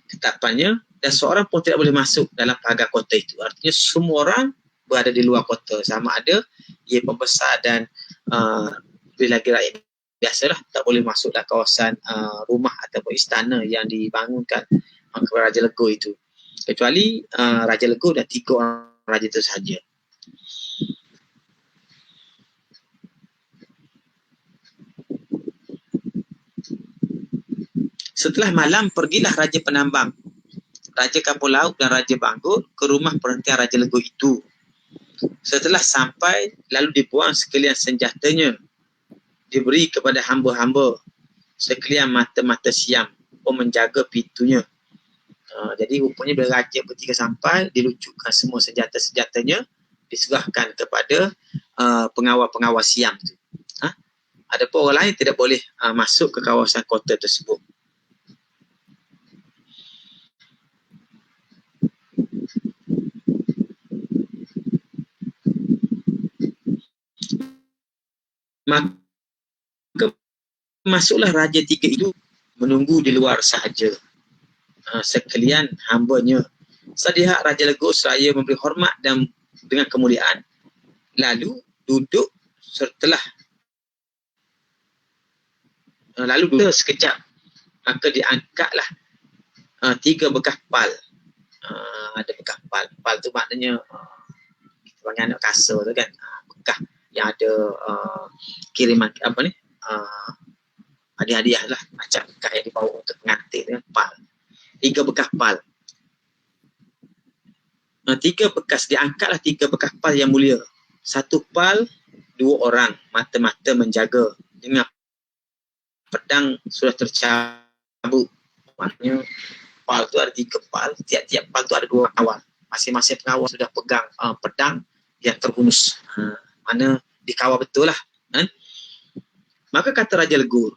ketetapannya, dan seorang pun tidak boleh masuk dalam pagar kota itu. Artinya semua orang berada di luar kota, sama ada ia pembesar dan lagi rakyat biasalah, tak boleh masuk dalam kawasan rumah ataupun istana yang dibangunkan kepada Raja Legor itu, kecuali Raja Legor dan 3 orang raja itu sahaja. Setelah malam, pergilah Raja Penambang, Raja Kampung Laut dan Raja Banggul ke rumah perhentian Raja Legor itu. Setelah sampai, lalu dibuang sekalian senjatanya, diberi kepada hamba-hamba sekalian mata-mata Siam pun menjaga pintunya. Jadi rupanya bila Raja bertiga sampai, dilucukkan semua senjata-senjatanya, diserahkan kepada pengawal-pengawal Siam itu. Adapun orang lain tidak boleh masuk ke kawasan kota tersebut. Maka masuklah Raja 3 itu menunggu di luar sahaja, sekalian hambanya. Sediha Raja Legor seraya memberi hormat dan dengan kemuliaan, lalu duduk sekejap, maka diangkatlah 3 bekas pal. Ada bekas pal. Pal tu maknanya kita panggil anak kasar tu kan, bekas yang ada kiriman hadiah lah, macam bekas yang dibawa untuk pengantin tu kan, pal. 3 bekas pal. 3 bekas pal yang mulia. 1 pal 2 orang mata-mata menjaga dengan pedang sudah tercabut. Maknanya pal tu ada 3 pal, tiap-tiap pal tu ada 2 pengawal. Masing-masing pengawal sudah pegang pedang yang terhunus. Mana dikawal betul lah. Maka kata Raja Legor,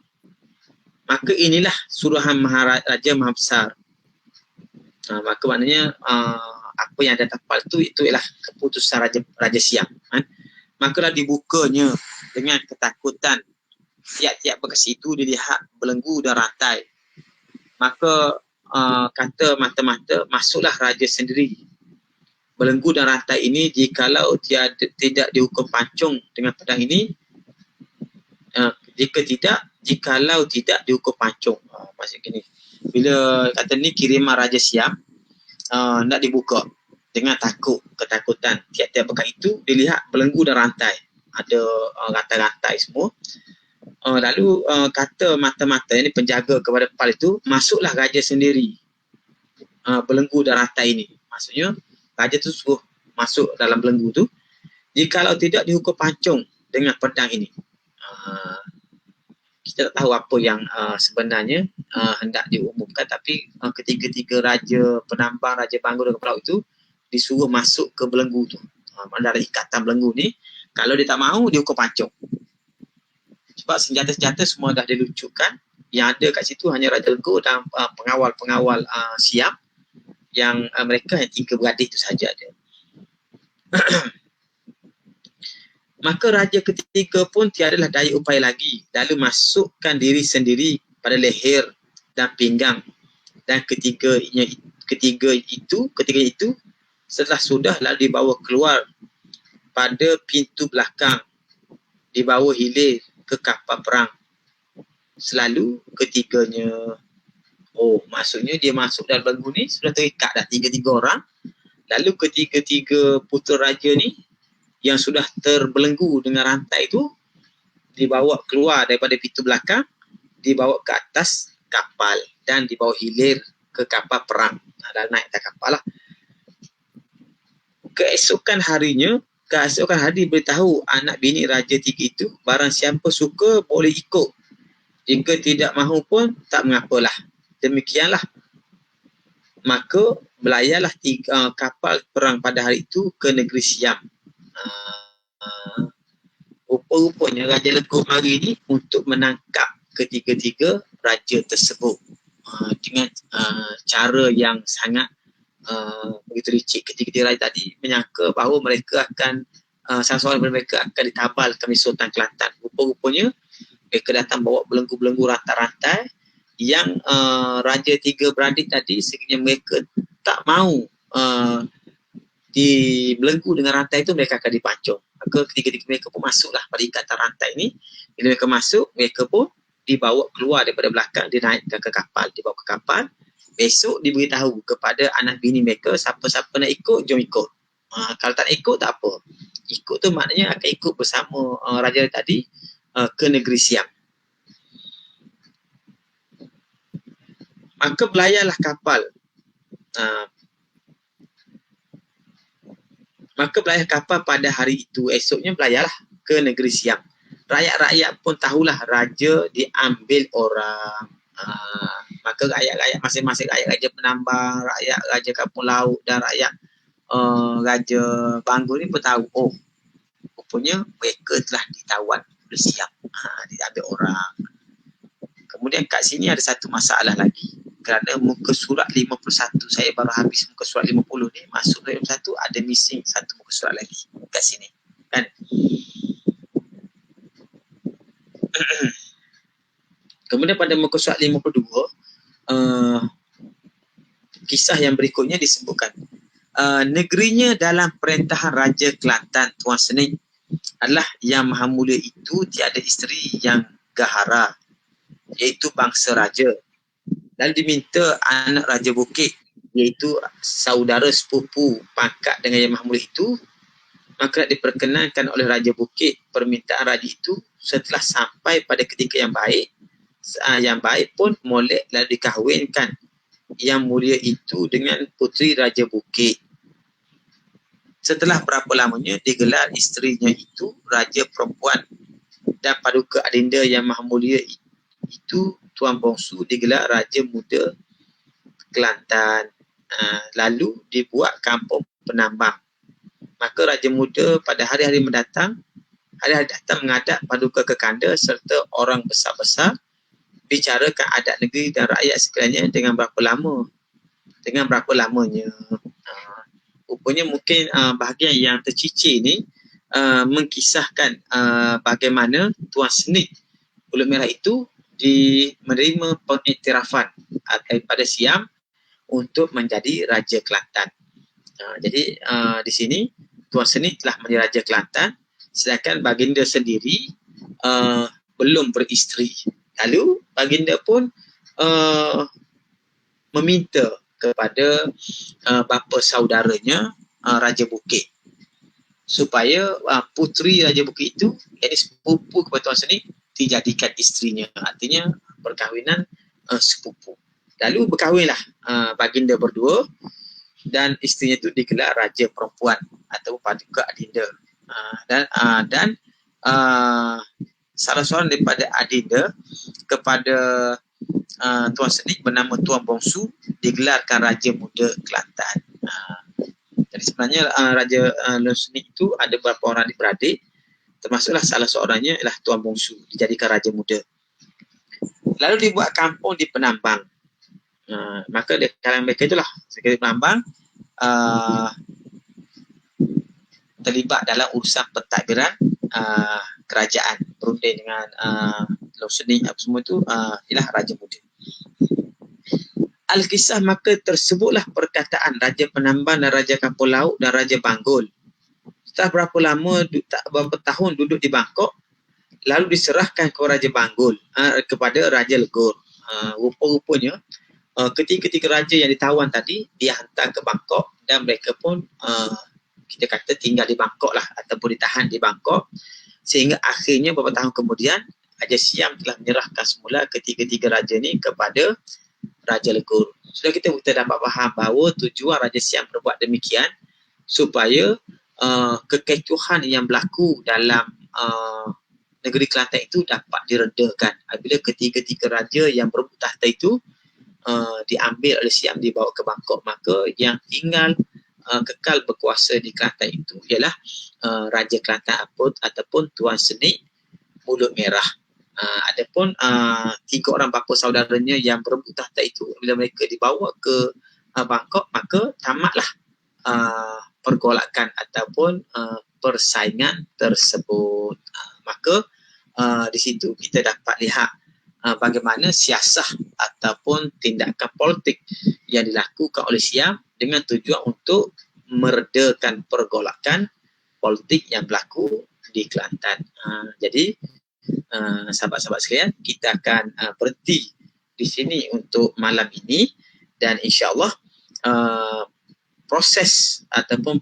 maka inilah suruhan Maharaja Maha Besar. Maka maknanya apa yang ada tapal itu ialah keputusan Raja Siam. Maka dibukanya dengan ketakutan. Tiap-tiap bekas itu dilihat belenggu dan rantai. Maka kata mata-mata, masuklah raja sendiri. Belenggu dan rantai ini jikalau tidak dihukum pancung dengan pedang ini, jikalau tidak dihukum pancung. Maksud gini, bila kata ni kiriman Raja Siam nak dibuka dengan ketakutan, tiap-tiap bekas itu dilihat belenggu dan rantai, ada rantai-rantai semua. Lalu kata mata-mata ini penjaga kepada pal itu, masuklah raja sendiri, belenggu dan rantai ini. Maksudnya raja tu suruh masuk dalam belenggu tu, jikalau tidak dihukum pancung dengan pedang ini. Kita tak tahu apa yang sebenarnya hendak diumumkan, tapi ketiga-tiga Raja Penambang, Raja Banggul dan Kampung Laut itu disuruh masuk ke belenggu tu. Ada ikatan belenggu ni, kalau dia tak mahu dihukum pancung. Sebab senjata-senjata semua dah dilucutkan, yang ada kat situ hanya Raja Legor dan pengawal-pengawal Siam, yang mereka yang 3 beradik itu sahaja ada. Maka raja ketiga pun tiadalah daya upaya lagi, lalu masukkan diri sendiri pada leher dan pinggang, dan ketiga itu setelah sudah lalu dibawa keluar pada pintu belakang dibawa hilir ke kapal perang. Selalu ketiganya, maksudnya dia masuk dalam belenggu ni sudah terikat dah 3-3 orang. Lalu ketiga-tiga putera raja ni yang sudah terbelenggu dengan rantai tu dibawa keluar daripada pintu belakang, dibawa ke atas kapal dan dibawa hilir ke kapal perang. Dan naik atas kapal lah. Keesokan hari beritahu anak bini Raja 3 itu, barang siapa suka boleh ikut. Jika tidak mahu pun tak mengapalah. Demikianlah. Maka belayarlah kapal perang pada hari itu ke negeri Siam. Rupa-rupanya Raja Legong hari ini untuk menangkap ketiga-tiga raja tersebut dengan cara yang sangat begitu licik. Ketiga-tiga raja tadi menyangka bahawa mereka akan salah seorang daripada mereka akan ditabalkan oleh Sultan Kelantan. Rupa-rupanya mereka datang bawa belenggu-belenggu rantai-rantai yang Raja 3 beradik tadi sekiranya mereka tak mahu dibelenggu dengan rantai itu, mereka akan dipancung. Maka ketiga-tiga mereka pun masuklah pada ikatan rantai ini. Bila mereka masuk, mereka pun dibawa keluar daripada belakang, dinaikkan ke kapal, dibawa ke kapal. Besok diberitahu kepada anak bini mereka, siapa-siapa nak ikut, jom ikut. Kalau tak nak ikut, tak apa. Ikut tu maknanya akan ikut bersama raja tadi ke negeri Siam. Maka belayarlah kapal. Maka belayar kapal pada hari itu. Esoknya belayarlah ke negeri Siam. Rakyat-rakyat pun tahulah raja diambil orang. Maka rakyat-rakyat masing-masing, rakyat-raja penambang, rakyat raja kampung laut dan rakyat raja Banggul ni pun tahu, rupanya mereka telah ditawan oleh Siam. Diambil orang. Kemudian kat sini ada satu masalah lagi. Kerana muka surat 51, saya baru habis muka surat 50 ni, masuk 51 ada missing satu muka surat lagi kat sini. Kan? Kemudian pada muka surat 52, kisah yang berikutnya disebutkan. Negerinya dalam perintahan Raja Kelantan Tuan Senik adalah yang maha mulia itu tiada isteri yang gahara, iaitu bangsa raja. Lalu diminta anak Raja Bukit, iaitu saudara sepupu pangkat dengan yang maha mulia itu, maka diperkenankan oleh Raja Bukit permintaan raja itu setelah sampai pada ketika yang baik. Yang baik pun molek lalu dikahwinkan yang mulia itu dengan puteri Raja Bukit. Setelah berapa lamanya digelar isterinya itu raja perempuan, dan paduka adinda yang maha mulia itu Tuan Bongsu digelar Raja Muda Kelantan. Lalu dibuat kampung penambang. Maka Raja Muda pada hari-hari mendatang, hari-hari datang menghadap paduka kekanda serta orang besar-besar, bicarakan adat negeri dan rakyat sekaliannya dengan berapa lamanya. Rupanya mungkin bahagian yang tercicir ni mengkisahkan bagaimana Tuan Senik Pulut Merah itu menerima pengiktirafan daripada Siam untuk menjadi Raja Kelantan. Jadi di sini Tuan Senik telah menjadi Raja Kelantan, sedangkan baginda sendiri belum beristeri. Lalu baginda pun meminta kepada bapa saudaranya Raja Bukit supaya puteri Raja Bukit itu, yang sepupu kepada Tuan Senik, dijadikan isterinya. Artinya perkahwinan sepupu. Lalu berkahwinlah baginda berdua dan isterinya itu digelar Raja Perempuan atau paduka adinda. Dan salah seorang daripada adinda kepada Tuan Senik bernama Tuan Bongsu digelarkan Raja Muda Kelantan. Jadi sebenarnya Raja Senik itu ada beberapa orang adik-beradik, termasuklah salah seorangnya ialah Tuan Bongsu, dijadikan Raja Muda. Lalu dibuat kampung di penambang. Maka di kalangan mereka itulah sekali penambang terlibat dalam urusan pentadbiran kerajaan, berunding dengan Senik apa semua itu ialah Raja Muda. Al-Kisah maka tersebutlah perkataan Raja Penambang dan Raja Kampung Laut dan Raja Banggul. Setelah berapa tahun duduk di Bangkok, lalu diserahkan ke Raja Banggul, kepada Raja Legor. Rupa-rupanya ketiga-tiga raja yang ditawan tadi dihantar ke Bangkok, dan mereka pun kita kata tinggal di Bangkok lah, ataupun ditahan di Bangkok, sehingga akhirnya beberapa tahun kemudian Raja Siam telah menyerahkan semula ketiga-tiga raja ni kepada Raja Legor. Sudah kita dapat faham bahawa tujuan Raja Siam berbuat demikian supaya kekecohan yang berlaku dalam negeri Kelantan itu dapat diredakan apabila ketiga-tiga raja yang berebut tahta itu diambil oleh Siam, dibawa ke Bangkok, maka yang tinggal kekal berkuasa di Kelantan itu ialah Raja Kelantan Aput ataupun Tuan Senik Mulut Merah. Adapun tiga orang bapa saudaranya yang berebut tahta itu, bila mereka dibawa ke Bangkok, maka tamatlah pergolakan ataupun persaingan tersebut. Maka di situ kita dapat lihat bagaimana siasah ataupun tindakan politik yang dilakukan oleh Siam dengan tujuan untuk meredakan pergolakan politik yang berlaku di Kelantan. Jadi sahabat-sahabat sekalian, kita akan berhenti di sini untuk malam ini, dan insya-Allah proses ataupun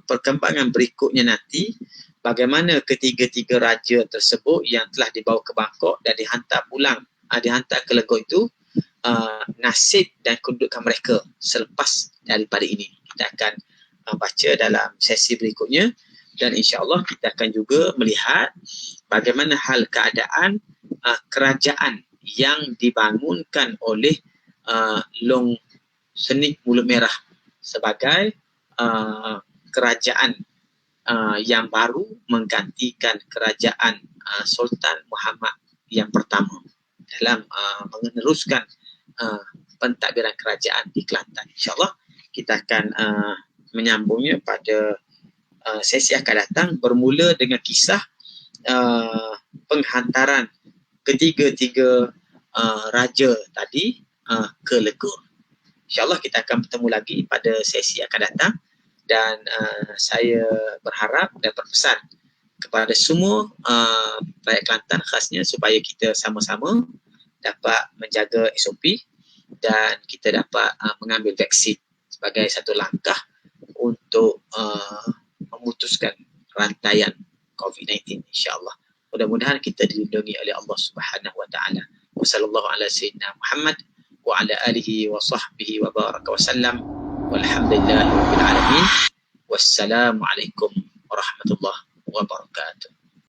perkembangan berikutnya nanti, bagaimana ketiga-tiga raja tersebut yang telah dibawa ke Bangkok dan dihantar pulang, dihantar ke Legor itu, nasib dan kedudukan mereka selepas daripada ini. Kita akan baca dalam sesi berikutnya, dan insya-Allah kita akan juga melihat bagaimana hal keadaan kerajaan yang dibangunkan oleh Long Senik Mulut Merah sebagai kerajaan yang baru menggantikan kerajaan Sultan Muhammad yang pertama dalam meneruskan pentadbiran kerajaan di Kelantan. InsyaAllah kita akan menyambungnya pada sesi akan datang, bermula dengan kisah penghantaran ketiga-tiga raja tadi ke Legor. InsyaAllah kita akan bertemu lagi pada sesi akan datang, dan saya berharap dan berpesan kepada semua rakyat Kelantan khasnya supaya kita sama-sama dapat menjaga SOP dan kita dapat mengambil vaksin sebagai satu langkah untuk memutuskan rantaian COVID-19, insya-Allah. Mudah-mudahan kita dilindungi oleh Allah Subhanahu wa taala. Wassallallahu ala sayyidina Muhammad wa ala alihi wa sahbihi wa baraka wa sallam. Walhamdulillahirabbil alamin. Wassalamualaikum warahmatullahi wabarakatuh.